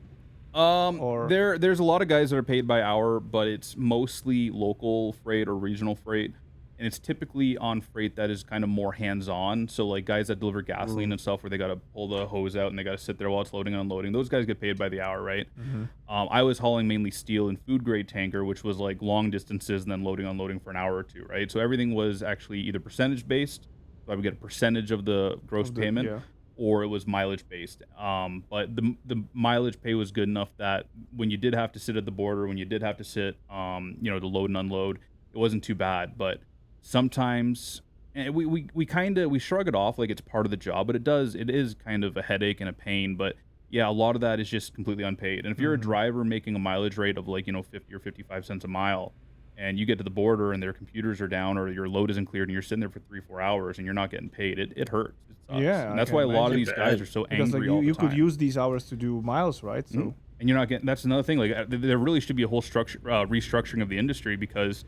There's a lot of guys that are paid by hour, but it's mostly local freight or regional freight, and it's typically on freight that is kind of more hands-on. So like guys that deliver gasoline and stuff, where they got to pull the hose out and they got to sit there while it's loading and unloading. Those guys get paid by the hour, right? I was hauling mainly steel and food grade tanker, which was like long distances and then loading unloading for an hour or two, right? So everything was actually either percentage based, so I would get a percentage of the gross payment. Or it was mileage based. But the mileage pay was good enough that when you did have to sit at the border, when you did have to sit, to load and unload, it wasn't too bad. But sometimes, and we shrug it off like it's part of the job, but it is kind of a headache and a pain. But yeah, a lot of that is just completely unpaid. And if you're a driver making a mileage rate of 50 or 55 cents a mile, and you get to the border and their computers are down or your load isn't cleared and you're sitting there for 3-4 hours and you're not getting paid, it hurts. It sucks. Yeah, and that's why a lot of these guys are so because angry like all the you time. could use these hours to do miles, right? So and you're not getting. That's another thing. Like there really should be a whole restructuring of the industry because,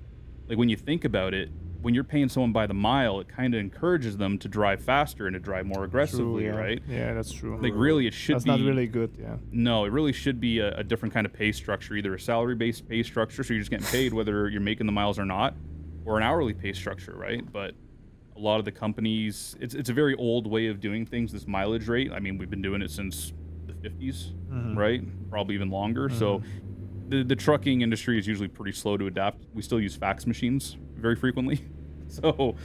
like when you think about it, when you're paying someone by the mile, it kind of encourages them to drive faster and to drive more aggressively, right? Yeah, that's true. Like really, it should that's be. Not really good. Yeah. No, it really should be a different kind of pay structure, either a salary-based pay structure, so you're just getting paid whether you're making the miles or not, or an hourly pay structure, right? But a lot of the companies, it's a very old way of doing things, this mileage rate. I mean, we've been doing it since the 50s, right? Probably even longer. So the trucking industry is usually pretty slow to adapt. We still use fax machines very frequently. So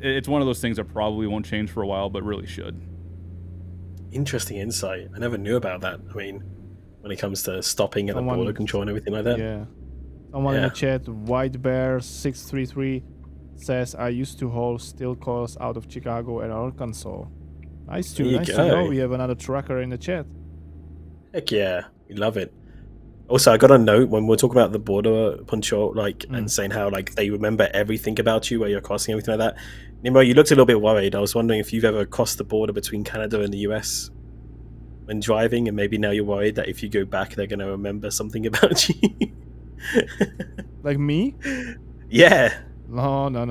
it's one of those things that probably won't change for a while, but really should. Interesting insight. I never knew about that. I mean, when it comes to stopping at the border control and everything like that. Yeah. Someone in the chat, White Bear 633 says, I used to haul steel coils out of Chicago and Arkansas. Nice to know we have another trucker in the chat. Heck yeah, we love it. Also, I got a note when we're talking about the border control, and saying how they remember everything about you while you're crossing, everything like that. Nimro, you looked a little bit worried. I was wondering if you've ever crossed the border between Canada and the US when driving, and maybe now you're worried that if you go back, they're going to remember something about you. Like me? Yeah. No. No.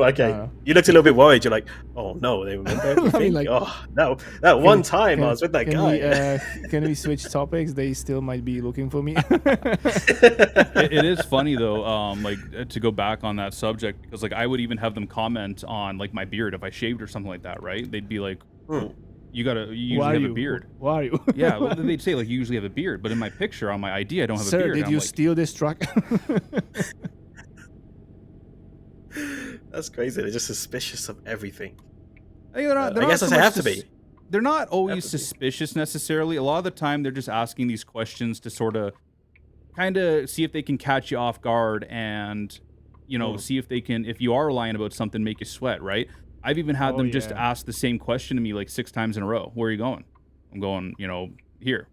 Okay. You looked a little bit worried. You're like, oh no, they remember everything. No, that one time I was with that guy. Can we switch topics? They still might be looking for me. It is funny though, to go back on that subject, because I would even have them comment on my beard if I shaved or something like that, right? They'd be like, oh, you usually have a beard. Why are you? Yeah, well, they'd say you usually have a beard, but in my picture on my ID I don't have a beard. Sir, did you steal this truck? That's crazy. They're just suspicious of everything. I guess they have to be. They're not always suspicious necessarily. A lot of the time, they're just asking these questions to sort of kind of see if they can catch you off guard and see if they can, if you are lying about something, make you sweat, right? I've even had them just ask the same question to me like 6 times in a row. Where are you going? I'm going, here.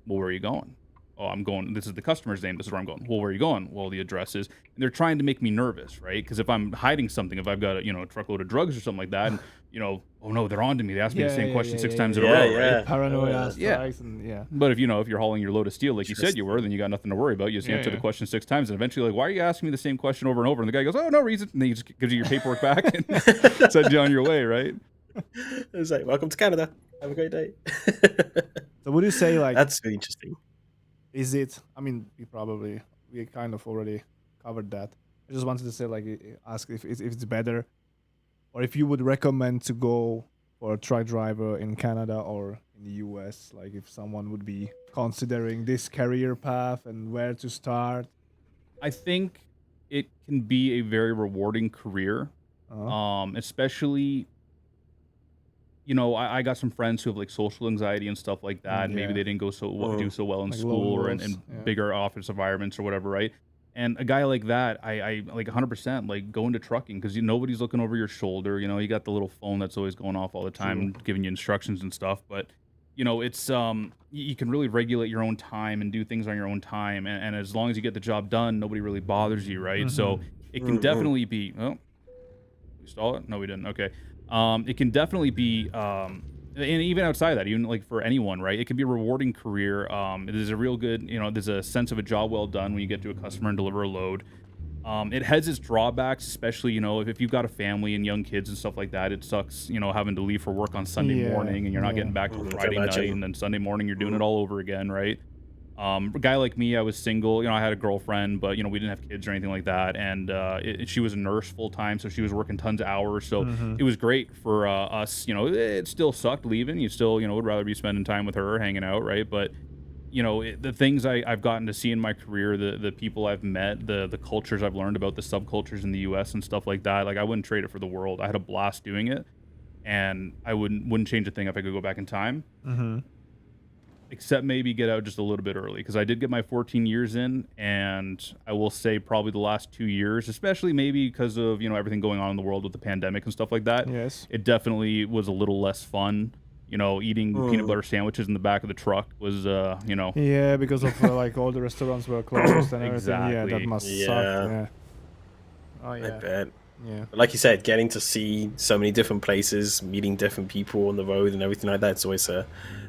Well, where are you going? Oh, I'm going, this is the customer's name. This is where I'm going. Well, where are you going? Well, the address is, and they're trying to make me nervous, right? Because if I'm hiding something, if I've got a truckload of drugs or something like that, and, oh no, they're on to me. They asked me the same question 6 times in a row, right? Paranoia strikes, and But if if you're hauling your load of steel like you said you were, then you got nothing to worry about. You just answer the question 6 times, and eventually, like, why are you asking me the same question over and over? And the guy goes, oh, no reason. And then he just gives you your paperwork back and sends you on your way, right? It's like, welcome to Canada. Have a great day. So would you say, like, that's really interesting. Is it? I mean, we kind of already covered that. I just wanted to say, like, ask if it's better, or if you would recommend to go for a truck driver in Canada or in the US, like if someone would be considering this career path and where to start. I think it can be a very rewarding career, especially. I got some friends who have like social anxiety and stuff like that. And maybe they didn't do so well in like school or in bigger office environments or whatever, right? And a guy like that, I like 100% like go into trucking because nobody's looking over your shoulder. You got the little phone that's always going off all the time, giving you instructions and stuff. But it's you can really regulate your own time and do things on your own time. And as long as you get the job done, nobody really bothers you, right? So it can definitely be. Oh, we stall it? No, we didn't. Okay. It can definitely be, and even outside of that, even like for anyone, right? It can be a rewarding career. It is a real good, there's a sense of a job well done when you get to a customer and deliver a load. It has its drawbacks, especially, if you've got a family and young kids and stuff like that. It sucks, having to leave for work on Sunday morning and you're not getting back till Friday night, and then Sunday morning you're doing it all over again, right? A guy like me, I was single, I had a girlfriend, but, we didn't have kids or anything like that. And she was a nurse full time, so she was working tons of hours. So it was great for us. It still sucked leaving. You still, would rather be spending time with her, hanging out, right? But, the things I've gotten to see in my career, the people I've met, the cultures I've learned about, the subcultures in the US and stuff like that, like I wouldn't trade it for the world. I had a blast doing it, and I wouldn't change a thing if I could go back in time. Except maybe get out just a little bit early, because I did get my 14 years in, and I will say probably the last 2 years, especially maybe because of everything going on in the world with the pandemic and stuff like that. Yes, it definitely was a little less fun. Eating peanut butter sandwiches in the back of the truck was yeah, because of like all the restaurants were closed and everything. Exactly. Yeah, that must suck. Yeah. Oh yeah. I bet. Yeah. But like you said, getting to see so many different places, meeting different people on the road and everything like that, it's always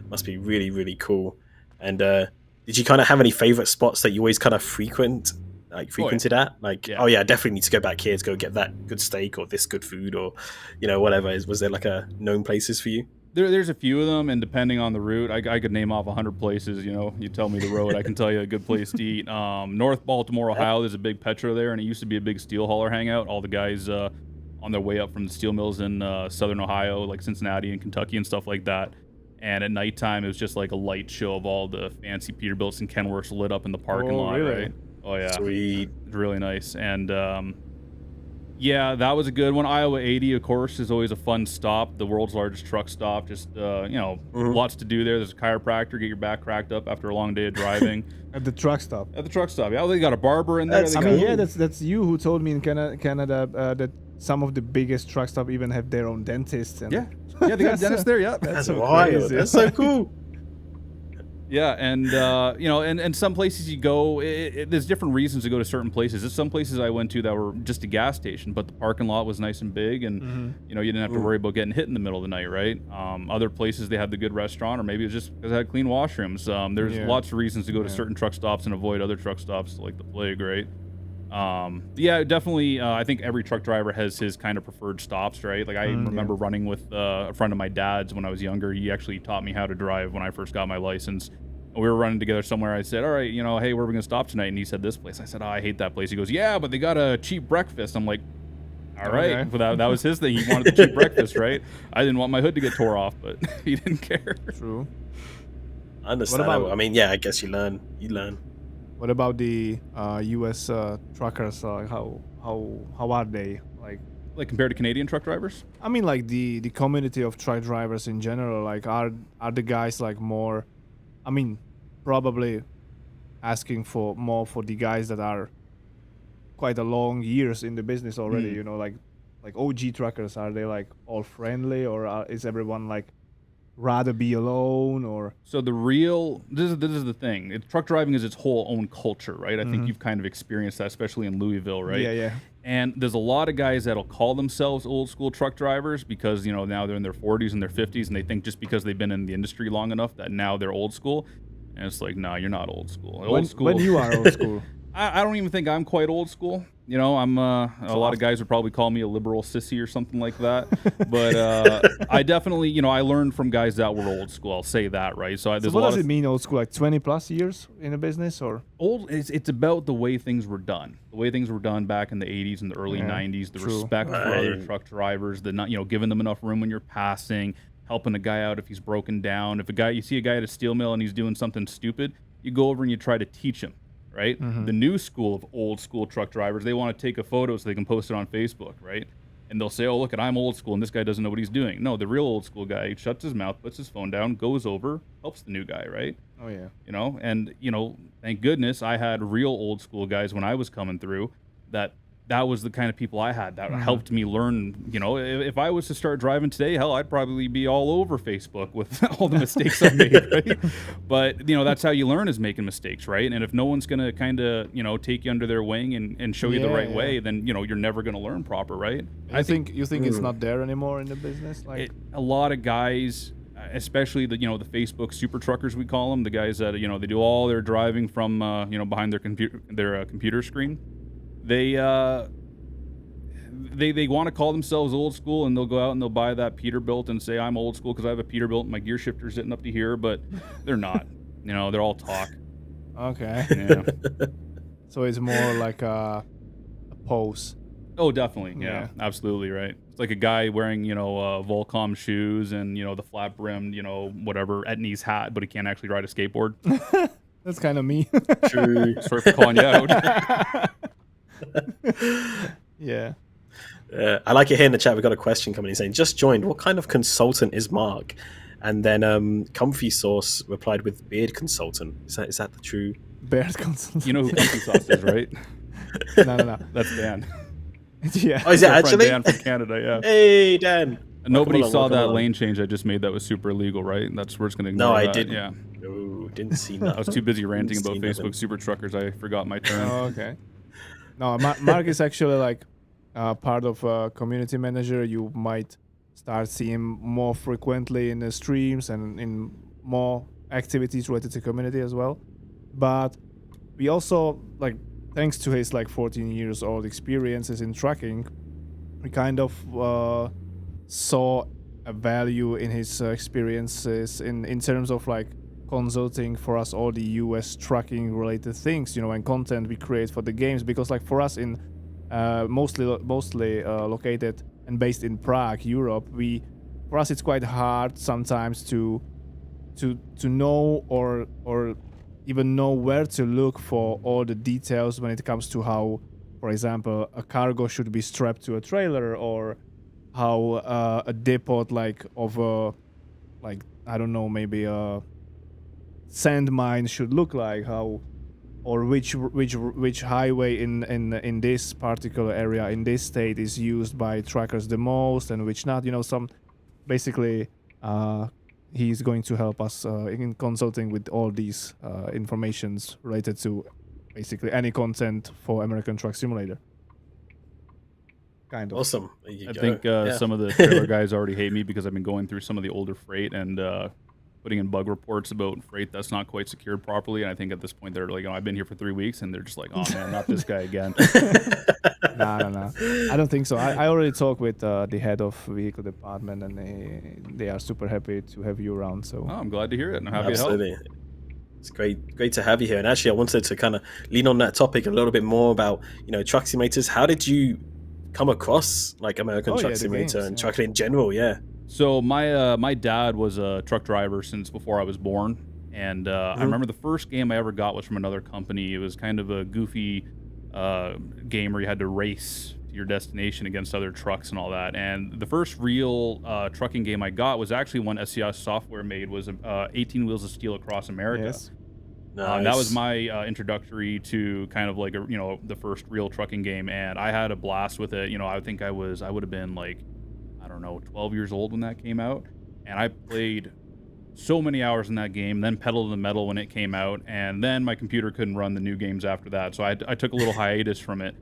must be really, really cool. And did you kind of have any favorite spots that you always kind of frequented at? Like, oh yeah, I definitely need to go back here to go get that good steak or this good food or, whatever. Was there like a known places for you? There's a few of them, and depending on the route, I could name off 100 places. You tell me the road, I can tell you a good place to eat. North Baltimore, Ohio, there's a big Petro there, and it used to be a big steel hauler hangout. All the guys on their way up from the steel mills in southern Ohio, like Cincinnati and Kentucky and stuff like that. And at nighttime, it was just like a light show of all the fancy Peterbilts and Kenworths lit up in the parking lot, really? right? Oh, yeah. Sweet. It's really nice. And yeah, that was a good one. Iowa 80, of course, is always a fun stop. The world's largest truck stop. Just, lots to do there. There's a chiropractor, get your back cracked up after a long day of driving. At the truck stop. At the truck stop. Yeah, they got a barber in there. That's you who told me in Canada that some of the biggest truck stops even have their own dentists. And yeah, they got a dentist there. Yeah, that's so wild. Crazy. That's so cool. Yeah, and and some places you go, there's different reasons to go to certain places. There's some places I went to that were just a gas station, but the parking lot was nice and big, and you didn't have to worry about getting hit in the middle of the night, right? Other places they had the good restaurant, or maybe it was just because they had clean washrooms. There's lots of reasons to go to certain truck stops and avoid other truck stops like the plague, right? Yeah, definitely. I think every truck driver has his kind of preferred stops, right? Like I remember running with a friend of my dad's when I was younger. He actually taught me how to drive when I first got my license. We were running together somewhere. I said, all right, hey, where are we going to stop tonight? And he said, this place. I said, oh, I hate that place. He goes, yeah, but they got a cheap breakfast. I'm like, all right. Okay. But that was his thing. He wanted the cheap breakfast, right? I didn't want my hood to get tore off, but he didn't care. True. Understandable. I mean, yeah, I guess you learn. What about the U.S. Truckers? How are they? Like compared to Canadian truck drivers? I mean, like the community of truck drivers in general. Like, are the guys like more? I mean, probably asking for more for the guys that are quite a long years in the business already. You know, like OG truckers, are they like all friendly, or is everyone like rather be alone? Or so this is the thing. Truck driving is its whole own culture, right? I think you've kind of experienced that, especially in Louisville, right? Yeah. And there's a lot of guys that'll call themselves old school truck drivers because, you know, now they're in their 40s and their 50s, and they think just because they've been in the industry long enough that now they're old school. And it's like, no, you're not old school. When you are old school. I don't even think I'm quite old school. You know, I'm a lot of guys would probably call me a liberal sissy or something like that. But I definitely, you know, I learned from guys that were old school. I'll say that, right? So what does it mean, old school? Like 20 plus years in a business, or old? It's about the way things were done. The way things were done back in the 80s and the early 90s. The respect for other truck drivers. The not, you know, giving them enough room when you're passing, helping a guy out if he's broken down. If you see a guy at a steel mill and he's doing something stupid, you go over and you try to teach him. Right? The new school of old school truck drivers, they want to take a photo so they can post it on Facebook, right? And they'll say, oh, look, I'm old school and this guy doesn't know what he's doing. No, the real old school guy shuts his mouth, puts his phone down, goes over, helps the new guy, right? Oh, yeah. You know, and, you know, thank goodness I had real old school guys when I was coming through that was the kind of people I had that helped me learn. You know, if I was to start driving today, hell, I'd probably be all over Facebook with all the mistakes I made, right? But, you know, that's how you learn, is making mistakes, right? And if no one's going to kind of, you know, take you under their wing and show you the right way, then, you know, you're never going to learn proper, right? You think it's not there anymore in the business? Like a lot of guys, especially the, you know, the Facebook super truckers, we call them, the guys that, you know, they do all their driving from, you know, behind their computer screen. They want to call themselves old school, and they'll go out and they'll buy that Peterbilt and say, I'm old school because I have a Peterbilt and my gear shifter's sitting up to here, but they're not. You know, they're all talk. Okay. Yeah. So it's more like a pose. Oh, definitely. Yeah, absolutely right. It's like a guy wearing, you know, Volcom shoes and, you know, the flat brimmed, you know, whatever, Etnies hat, but he can't actually ride a skateboard. That's kind of me. True. Sorry for calling you out. Yeah. I like it here in the chat. We've got a question coming in saying, just joined. What kind of consultant is Mark? And then Comfy Sauce replied with beard consultant. Is that the true beard consultant? You know who Comfy Sauce is, right? No. That's Dan. Yeah. Oh, is it actually? Dan from Canada, yeah. Hey, Dan. Nobody saw that lane change I just made that was super illegal, right? That's where it's going to ignore that. I didn't. Yeah. No, didn't see that. I was too busy ranting about Facebook super truckers. I forgot my turn. Oh, okay. No, Mark is actually like part of a community manager. You might start seeing more frequently in the streams and in more activities related to community as well. But we also, like, thanks to his like 14 years old experiences in trucking, we kind of saw a value in his experiences in terms of like consulting for us all the US trucking related things, you know, and content we create for the games. Because like for us in mostly located and based in Prague, Europe, for us it's quite hard sometimes to know or even know where to look for all the details when it comes to how, for example, a cargo should be strapped to a trailer, or how a depot like of a, like, I don't know, maybe a sand mine should look like, how, or which highway in this particular area in this state is used by truckers the most and which not, you know. Some basically he's going to help us in consulting with all these informations related to basically any content for American Truck Simulator. Kind of awesome. I think some of the trailer guys already hate me because I've been going through some of the older freight and putting in bug reports about freight that's not quite secured properly. And I think at this point they're like, oh, I've been here for 3 weeks, and they're just like, oh man, not this guy again. No. I don't think so. I already talked with the head of vehicle department, and they are super happy to have you around. So I'm glad to hear it. I'm happy to help. It's great to have you here. And actually, I wanted to kind of lean on that topic a little bit more about, you know, truck simulators. How did you come across like American Truck Simulator and trucking in general? Yeah. So my dad was a truck driver since before I was born, and I remember the first game I ever got was from another company. It was kind of a goofy game where you had to race to your destination against other trucks and all that. And the first real trucking game I got was actually one SCS software made, was 18 Wheels of Steel Across America. Yes. That was Nice. my introductory to kind of like the first real trucking game, and I had a blast with it. I think I would have been like, I don't know, 12 years old when that came out, and I played so many hours in that game, then pedal to the metal when it came out, and then my computer couldn't run the new games after that, so I took a little hiatus from it.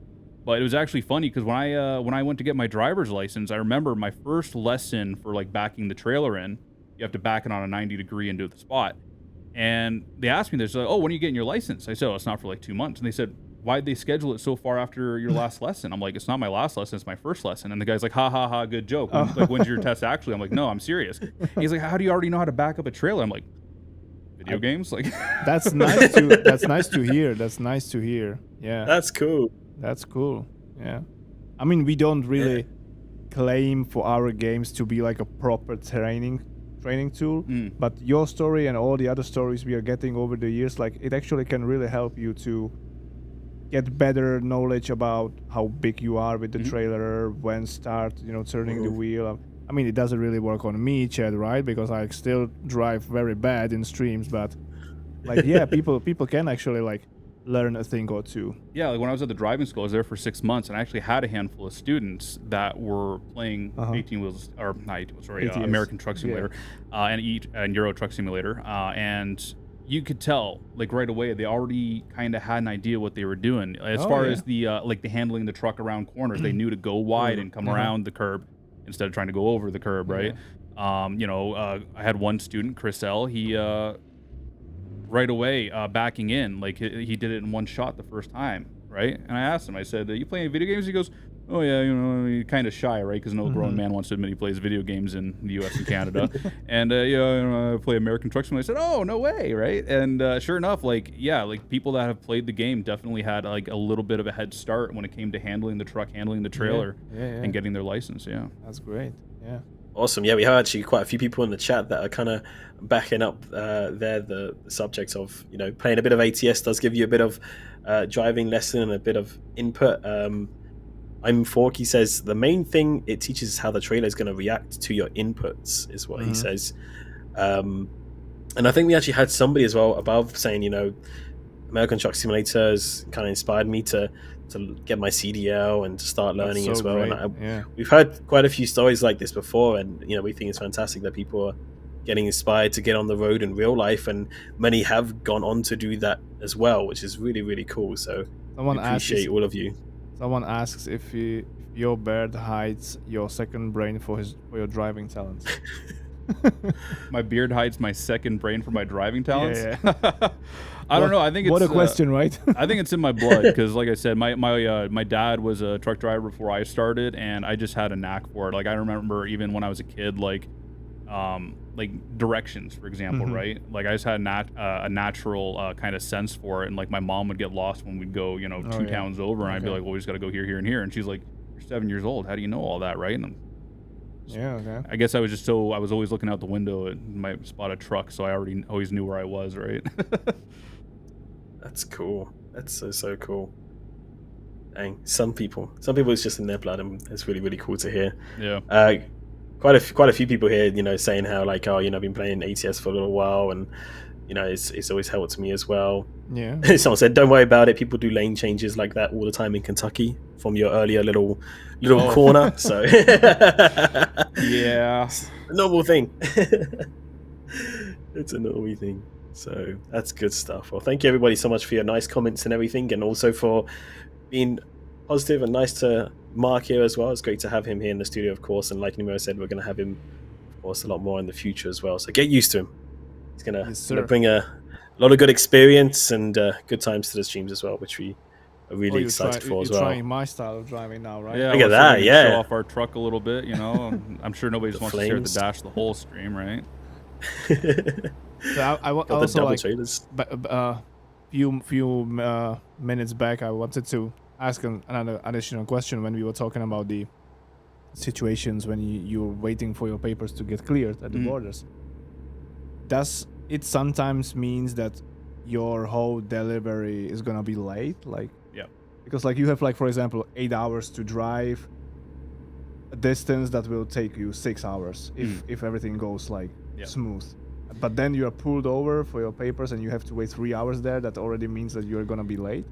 But it was actually funny because when I went to get my driver's license, I remember my first lesson for like backing the trailer in. You have to back it on a 90-degree into the spot. And they asked me this, like, "Oh, when are you getting your license?" I said, "Oh, it's not for like 2 months." And they said, "Why'd they schedule it so far after your last lesson?" I'm like, "It's not my last lesson, it's my first lesson." And the guy's like, "Ha ha ha, good joke. Like, when's your test actually?" I'm like, "No, I'm serious." And he's like, "How do you already know how to back up a trailer?" I'm like, "Video games?" Like, That's nice to that's nice to hear. That's nice to hear. Yeah. That's cool. That's cool. Yeah. I mean, we don't really claim for our games to be like a proper training tool, but your story and all the other stories we are getting over the years, like, it actually can really help you to get better knowledge about how big you are with the trailer, when start, turning the wheel. I mean, it doesn't really work on me, Chad, right? Because I still drive very bad in streams, but like, yeah, people can actually like learn a thing or two. Yeah, like when I was at the driving school, I was there for 6 months, and I actually had a handful of students that were playing 18 wheels, or not 18 wheels, sorry, American Truck Simulator, and Euro Truck Simulator, and you could tell, like, right away, they already kind of had an idea what they were doing as far as the like the handling the truck around corners. They knew to go wide and come around the curb instead of trying to go over the curb, right? I had one student, Chris L. He right away backing in, like he did it in one shot the first time, right? And I asked him, I said, "You playing video games?" He goes, "Oh yeah, he's kind of shy, right? Because no grown man wants to admit he plays video games in the U.S. and Canada." And I play American Truck Simulator. I said, "Oh, no way," right? And sure enough, like people that have played the game definitely had like a little bit of a head start when it came to handling the truck, handling the trailer, and getting their license. Yeah, that's great. Yeah. Awesome. Yeah, we have actually quite a few people in the chat that are kind of backing up the subject of, playing a bit of ATS does give you a bit of driving lesson and a bit of input. I'm Forky says the main thing it teaches is how the trailer is going to react to your inputs, is what he says. And I think we actually had somebody as well above saying, American Truck Simulators kind of inspired me to get my CDL and to start learning so as well. great. And we've heard quite a few stories like this before, and we think it's fantastic that people are getting inspired to get on the road in real life, and many have gone on to do that as well, which is really, really cool. So I appreciate all of you. Someone asks if your beard hides your second brain for your driving talents. My beard hides my second brain for my driving talents. Yeah. I don't know. I think it's what a question, right? I think it's in my blood because, like I said, my dad was a truck driver before I started, and I just had a knack for it. Like I remember even when I was a kid, like directions, for example, right? Like I just had a natural kind of sense for it, and like my mom would get lost when we'd go, two towns over, and I'd be like, "Well, we just got to go here, here, and here," and she's like, "You're 7 years old. How do you know all that, right?" And I guess I was always looking out the window and might spot a truck, so I always knew where I was, right? That's cool. That's so cool. Dang, some people it's just in their blood, and it's really, really cool to hear. Yeah. Quite a few people here, saying how like, I've been playing ATS for a little while, and it's always helped me as well. Yeah. Someone said, "Don't worry about it. People do lane changes like that all the time in Kentucky from your earlier little corner." So yeah, a normal thing. It's a normal thing. So that's good stuff. Well, thank you everybody so much for your nice comments and everything, and also for being positive and nice to Mark here as well. It's great to have him here in the studio, of course, and like Nemo said, we're going to have him, of course, a lot more in the future as well. So get used to him. He's going to bring a lot of good experience and good times to the streams as well, which we are really excited for as well. You're trying my style of driving now, right? Yeah, look at that. Yeah, show off our truck a little bit. I'm sure nobody just wants to stare at the dash the whole stream, right? So I also like few minutes back, I wanted to ask another additional question when we were talking about the situations when you're waiting for your papers to get cleared at the borders. Does it sometimes means that your whole delivery is gonna be late? Like, yeah, because like you have like, for example, 8 hours to drive a distance that will take you 6 hours if everything goes like smooth. but then you are pulled over for your papers and you have to wait 3 hours there. That already means that you're gonna be late.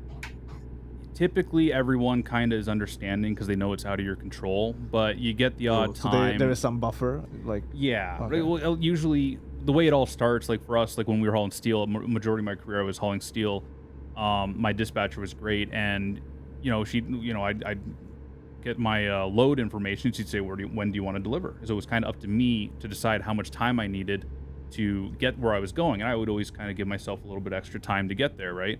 Typically, everyone kind of is understanding because they know it's out of your control, but you get the odd So time. there is some buffer, like Yeah. Okay. Well, usually, the way it all starts, like for us, like when we were hauling steel, majority of my career I was hauling steel. My dispatcher was great, and I'd get my load information. She'd say, when do you want to deliver? So it was kind of up to me to decide how much time I needed to get where I was going, and I would always kind of give myself a little bit extra time to get there, right?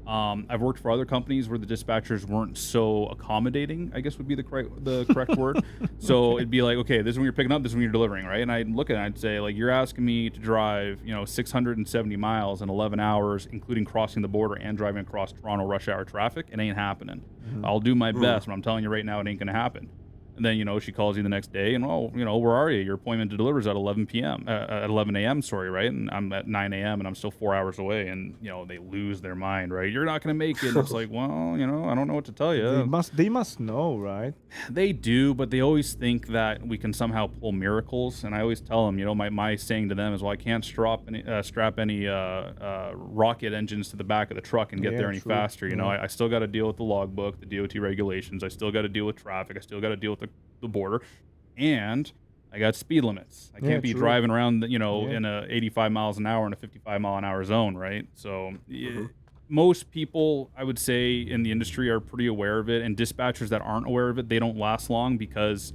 I've worked for other companies where the dispatchers weren't so accommodating, I guess would be the correct word. So it'd be like, okay, this is when you're picking up, this is when you're delivering, right? And I'd look at it and I'd say, like, you're asking me to drive, 670 miles in 11 hours, including crossing the border and driving across Toronto rush hour traffic. It ain't happening. I'll do my best, but I'm telling you right now, it ain't going to happen. And then, she calls you the next day and, where are you? Your appointment to deliver is at 11 a.m., sorry, right? And I'm at 9 a.m. and I'm still 4 hours away, and, they lose their mind, right? You're not going to make it. And it's like, well, I don't know what to tell you. They must know, right? They do, but they always think that we can somehow pull miracles. And I always tell them, my saying to them is, well, I can't strap any rocket engines to the back of the truck and get there any faster. I still got to deal with the logbook, the DOT regulations. I still got to deal with traffic. I still got to deal with the border, and I got speed limits. I can't be driving around, in a 85 miles an hour in a 55 mile an hour zone, right? So most people, I would say, in the industry are pretty aware of it, and dispatchers that aren't aware of it, they don't last long because,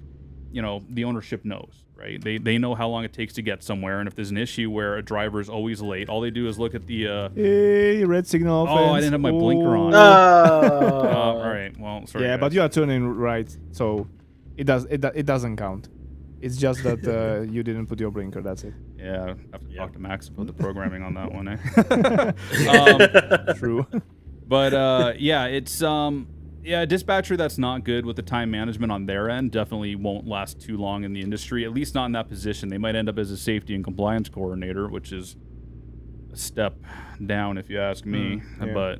the ownership knows, right? They know how long it takes to get somewhere, and if there's an issue where a driver is always late, all they do is look at the hey, red signal. Oh, I didn't have my blinker on. Oh. All right. Well, sorry. Yeah, guys. but you are turning right, so it doesn't count. It's just that you didn't put your blinker. That's it. Yeah, I have to talk to Max about the programming on that one. True. But it's a dispatcher that's not good with the time management on their end definitely won't last too long in the industry, at least not in that position. They might end up as a safety and compliance coordinator, which is a step down if you ask me. But,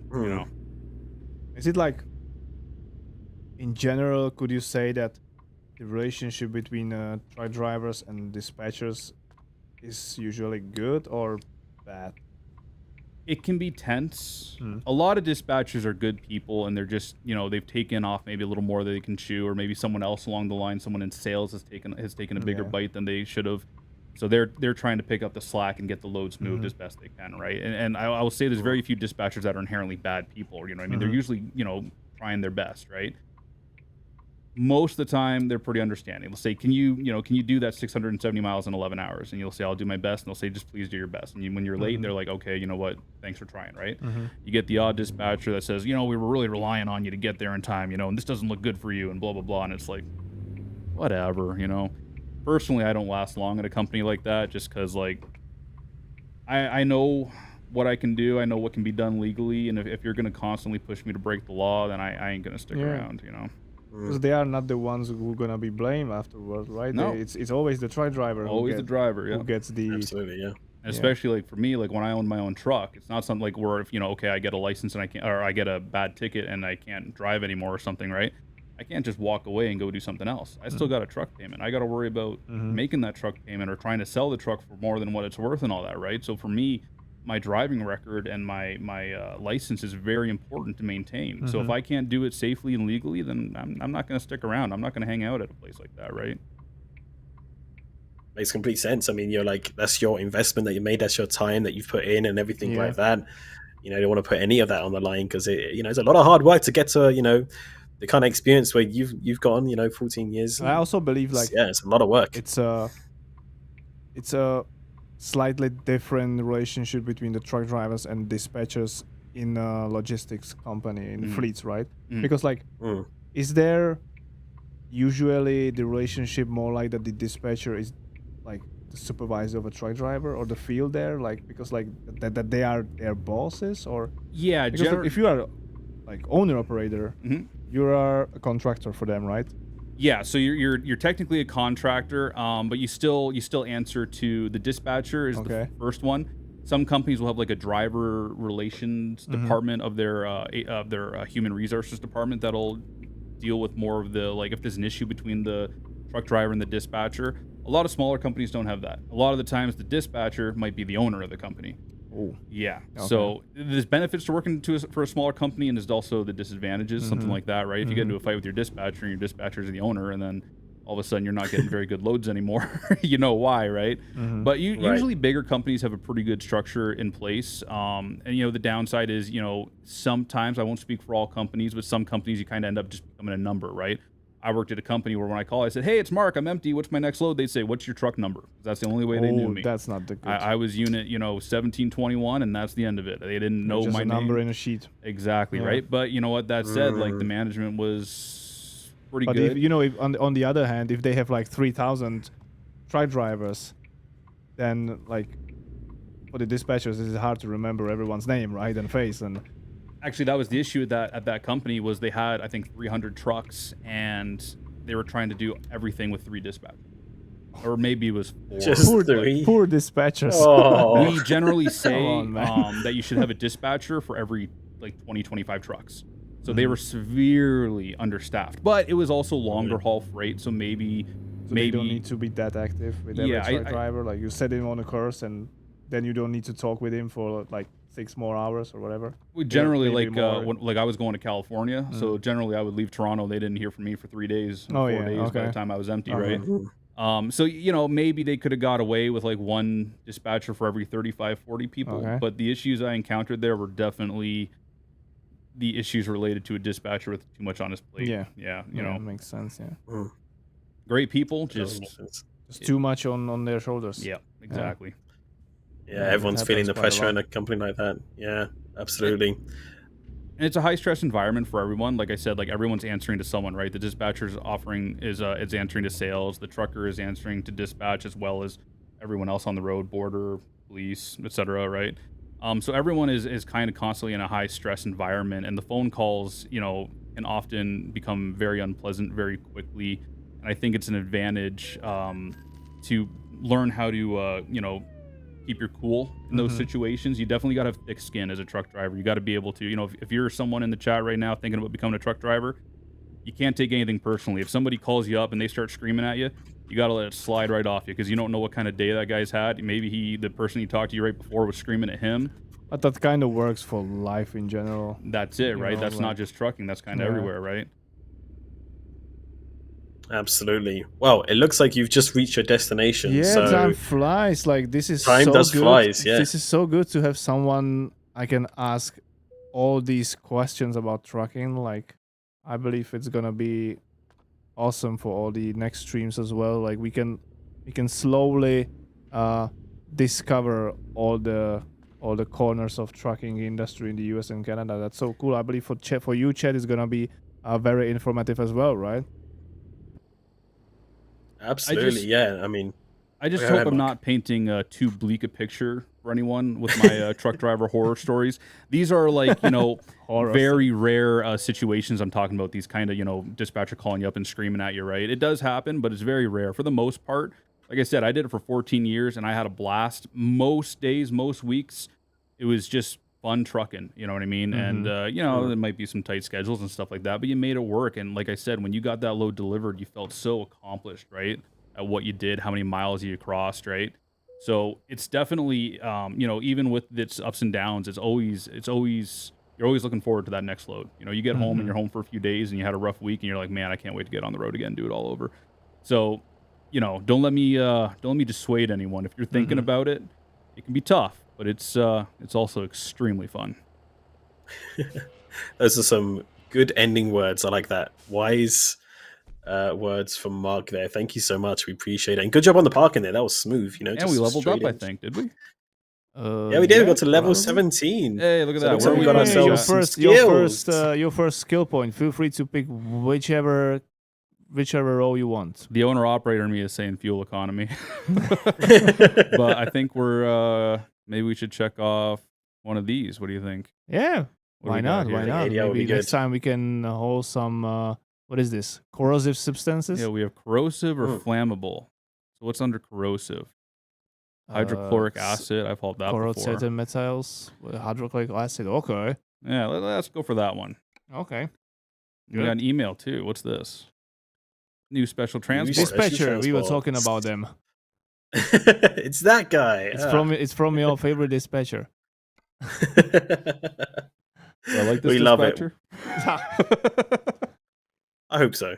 Is it like, in general, could you say that the relationship between truck drivers and dispatchers is usually good or bad? It can be tense. A lot of dispatchers are good people, and they're just, they've taken off maybe a little more than they can chew, or maybe someone else along the line, someone in sales has taken a bigger bite than they should have. So they're trying to pick up the slack and get the loads moved as best they can, right? And I will say there's very few dispatchers that are inherently bad people. They're usually, trying their best, right? Most of the time, they're pretty understanding. They'll say, can you do that 670 miles in 11 hours? And you'll say, I'll do my best. And they'll say, just please do your best. And when you're late, they're like, okay, you know what? Thanks for trying, right? You get the odd dispatcher that says, we were really relying on you to get there in time, and this doesn't look good for you, and blah, blah, blah. And it's like, whatever, Personally, I don't last long at a company like that just because, like, I know what I can do. I know what can be done legally. And if you're going to constantly push me to break the law, then I ain't going to stick around, Because they are not the ones who are gonna be blamed afterwards, right? No. It's always the truck driver. The driver, who gets the Absolutely, yeah. And especially like for me, like when I own my own truck, it's not something like where if okay, I get a license and I get a bad ticket and I can't drive anymore or something, right? I can't just walk away and go do something else. I still got a truck payment. I got to worry about making that truck payment or trying to sell the truck for more than what it's worth and all that, right? So for me, my driving record and my license is very important to maintain. So if I can't do it safely and legally, then I'm not going to stick around. I'm not going to hang out at a place like that, right? Makes complete sense. I mean, you're like, that's your investment that you made, that's your time that you've put in and everything like that. You don't want to put any of that on the line because it's a lot of hard work to get to the kind of experience where you've gone 14 years. I also believe it's a lot of work. It's a slightly different relationship between the truck drivers and dispatchers in a logistics company, in fleets, right? Because is there usually the relationship more like that the dispatcher is like the supervisor of a truck driver or the field there, because that they are their bosses? Or because if you are like owner operator, you are a contractor for them, right? Yeah, so you're technically a contractor, but you still answer to the dispatcher is the first one. Some companies will have like a driver relations department of their human resources department that'll deal with more of the, like, if there's an issue between the truck driver and the dispatcher, A lot of smaller companies don't have that. A lot of the times, the dispatcher might be the owner of the company. Oh, Yeah. okay. So there's benefits to working for a smaller company, and there's also the disadvantages, something like that, right? If you get into a fight with your dispatcher, and your dispatcher is the owner, and then all of a sudden you're not getting very good loads anymore, you know why, right? But usually bigger companies have a pretty good structure in place. And the downside is, sometimes, I won't speak for all companies, but some companies you kind of end up just becoming a number, right? I worked at a company where when I call, I said, "Hey, it's Mark. I'm empty. What's my next load?" They'd say, "What's your truck number?" That's the only way they knew me. That's not the good. I was unit, 1721, and that's the end of it. They didn't know just my a number name. in a sheet. Exactly, right? But you know what? That said, like, the management was pretty But good. if on the other hand, if they have like 3,000 truck drivers, then like for the dispatchers, it's hard to remember everyone's name, right, and face. And Actually, that was the issue at that company, was they had, I think, 300 trucks, and they were trying to do everything with 3 dispatchers. Or maybe it was 4. Just poor, 3. poor dispatchers. Oh. We generally say on, man. that you should have a dispatcher for every like 20, 25 trucks. So they were severely understaffed. But it was also longer haul freight, so maybe You don't need to be that active with every truck driver. Like you set him on a course, and then you don't need to talk with him for like 6 more hours or whatever. We generally, when I was going to California, so generally I would leave Toronto. They didn't hear from me for 3 days, 4 days by the time I was empty, right? So maybe they could have got away with like 1 dispatcher for every 35, 40 people. But the issues I encountered there were definitely the issues related to a dispatcher with too much on his plate. Yeah, makes sense. Yeah, great people, just too much on their shoulders. Yeah, exactly. Yeah, everyone's feeling the pressure in a company like that. Yeah, absolutely. And it's a high stress environment for everyone. Like I said, like everyone's answering to someone, right? The dispatcher's offering is answering to sales. The trucker is answering to dispatch, as well as everyone else on the road, border, police, etc. Right? So everyone is kind of constantly in a high stress environment, and the phone calls, can often become very unpleasant very quickly. And I think it's an advantage to learn how to, keep your cool in those situations. You definitely got to have thick skin as a truck driver. You got to be able to, if you're someone in the chat right now thinking about becoming a truck driver, you can't take anything personally. If somebody calls you up and they start screaming at you, you got to let it slide right off you, because you don't know what kind of day that guy's had. Maybe the person he talked to you right before was screaming at him. But that kind of works for life in general. That's it, right? That's not just trucking. That's kind of everywhere, right? Absolutely. Well, it looks like you've just reached your destination. Yeah, so time flies. Like this is time so does good. flies. Yeah, This is so good to have someone I can ask all these questions about trucking. Like, I believe it's gonna be awesome for all the next streams as well. Like we can slowly discover all the corners of trucking industry in the US and Canada. That's so cool. I believe for you, Chad, is gonna be very informative as well, right? absolutely. I mean, I just hope I'm not painting too bleak a picture for anyone with my truck driver horror stories. These are like, very rare situations I'm talking about. These kind of, dispatcher calling you up and screaming at you, right? It does happen, but it's very rare. For the most part, like I said, I did it for 14 years and I had a blast. Most days, most weeks, it was just fun trucking, you know what I mean? And, there might be some tight schedules and stuff like that, but you made it work. And like I said, when you got that load delivered, you felt so accomplished, right? At what you did, how many miles you crossed, right? So it's definitely, even with its ups and downs, you're always looking forward to that next load. You get home and you're home for a few days and you had a rough week and you're like, man, I can't wait to get on the road again and do it all over. So, don't let me dissuade anyone. If you're thinking about it, it can be tough, but it's also extremely fun. Those are some good ending words. I like that. Wise words from Mark there. Thank you so much. We appreciate it. And good job on the parking there. That was smooth. And we leveled up, I think, did we? Yeah, we did. We got to level 17. Hey, look at that. So we got ourselves your first skill point. Feel free to pick whichever role you want. The owner operator in me is saying fuel economy. But I think maybe we should check off one of these. What do you think? Yeah. Why not? Maybe next time we can hold some what is this? Corrosive substances? Yeah, we have corrosive or flammable. So what's under corrosive? Hydrochloric acid. I've hauled that before. Corrosive metals, hydrochloric acid. Okay. Yeah, let's go for that one. Okay. We got an email too. What's this? New special transport. Dispatcher. We were talking about them. It's that guy. It's from your favorite dispatcher. I like this We love it. dispatcher. I hope so.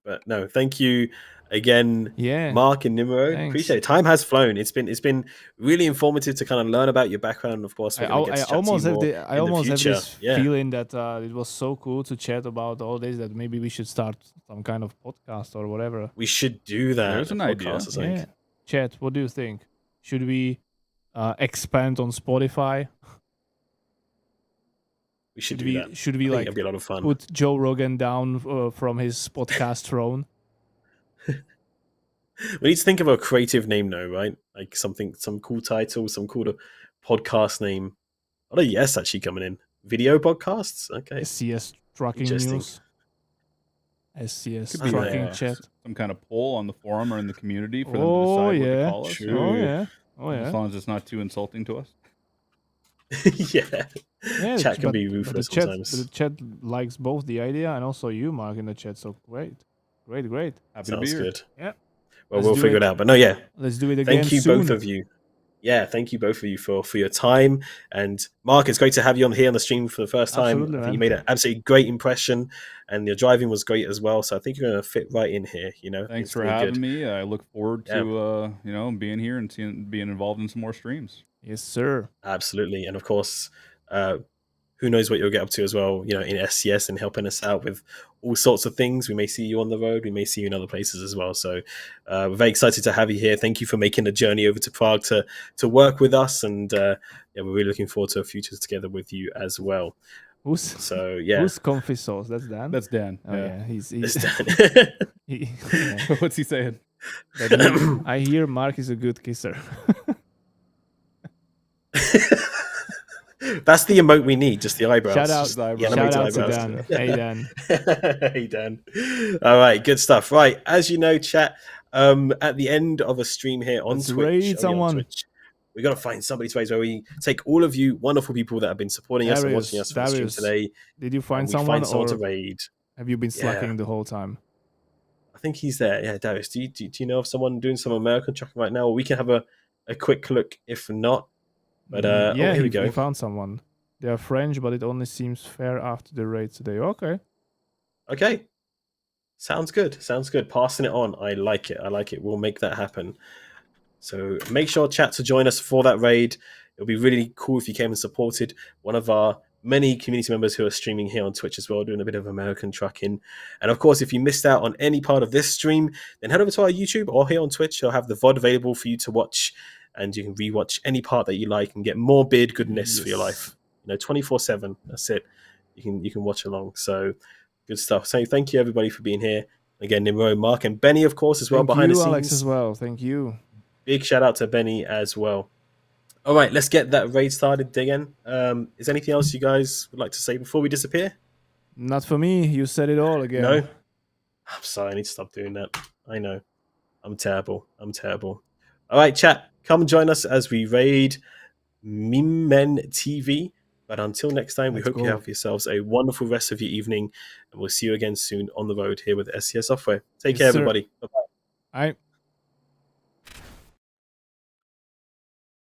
But no, thank you again, Mark and Nimro. Thanks. Appreciate it. Time has flown. It's been really informative to kind of learn about your background. Of course, I almost have this feeling that it was so cool to chat about all this that maybe we should start some kind of podcast or whatever. We should do that. There's an idea. Yeah. Chat, what do you think? Should we expand on Spotify? We should do that. Should we that'd be a lot of fun. Put Joe Rogan down from his podcast throne? We need to think of a creative name though, right? Like some cool title, some cool podcast name. Oh yes, actually coming in. Video podcasts? Okay. SCS trucking news. SCS Could trucking chat. Some kind of poll on the forum or in the community for them to decide what to call us. True. Oh yeah. As long as it's not too insulting to us. Yeah. Chat can be ruthless sometimes. The chat likes both the idea and also you, Mark, in the chat. So great. Happy to be here. Good. Yeah. Well, we'll figure it out. But no, yeah. Let's do it again. Thank you both of you. Yeah, thank you both of you for your time. And Mark, it's great to have you on here on the stream for the first time. Absolutely, I think you made an absolutely great impression, and your driving was great as well. So I think you're going to fit right in here. Thanks for having me. I look forward to being here and being involved in some more streams. Yes, sir. Absolutely, and of course, who knows what you'll get up to as well, in SCS and helping us out with all sorts of things. We may see you on the road. We may see you in other places as well. So we're very excited to have you here. Thank you for making the journey over to Prague to work with us. And we're really looking forward to a future together with you as well. Who's Comfy Sauce? That's Dan? That's Dan. Oh, yeah. He's Dan. What's he saying? I hear Mark is a good kisser. That's the emote we need, just the eyebrows. Shout out to Dan. Hey, Dan. Hey, Dan. All right, good stuff. Right, as you know, chat, at the end of a stream here on Twitch, raid someone. We're going to find somebody to raid where we take all of you wonderful people that have been supporting us and watching us for the stream today. Did you find someone to raid? Have you been slacking the whole time? I think he's there. Yeah, Darius, do you know of someone doing some American trucking right now? Or we can have a quick look if not. But here we go. We found someone. They are French, but it only seems fair after the raid today. Okay. Sounds good. Passing it on. I like it. We'll make that happen. So make sure chat to join us for that raid. It'll be really cool if you came and supported one of our many community members who are streaming here on Twitch as well, doing a bit of American trucking. And of course, if you missed out on any part of this stream, then head over to our YouTube or here on Twitch. I'll have the VOD available for you to watch. And you can rewatch any part that you like and get more beard goodness for your life. 24/7. That's it. You can watch along. So good stuff. So thank you everybody for being here. Again, Nimro, Mark, and Benny, of course, as well behind the scenes. Alex as well. Thank you. Big shout out to Benny as well. All right, let's get that raid started again. Is there anything else you guys would like to say before we disappear? Not for me. You said it all again. No. I'm sorry. I need to stop doing that. I know. I'm terrible. All right, chat. Come join us as we raid Mimmen TV. But until next time, we hope you have yourselves a wonderful rest of your evening. And we'll see you again soon on the road here with SCS Software. Take care, everybody. Bye-bye. All right.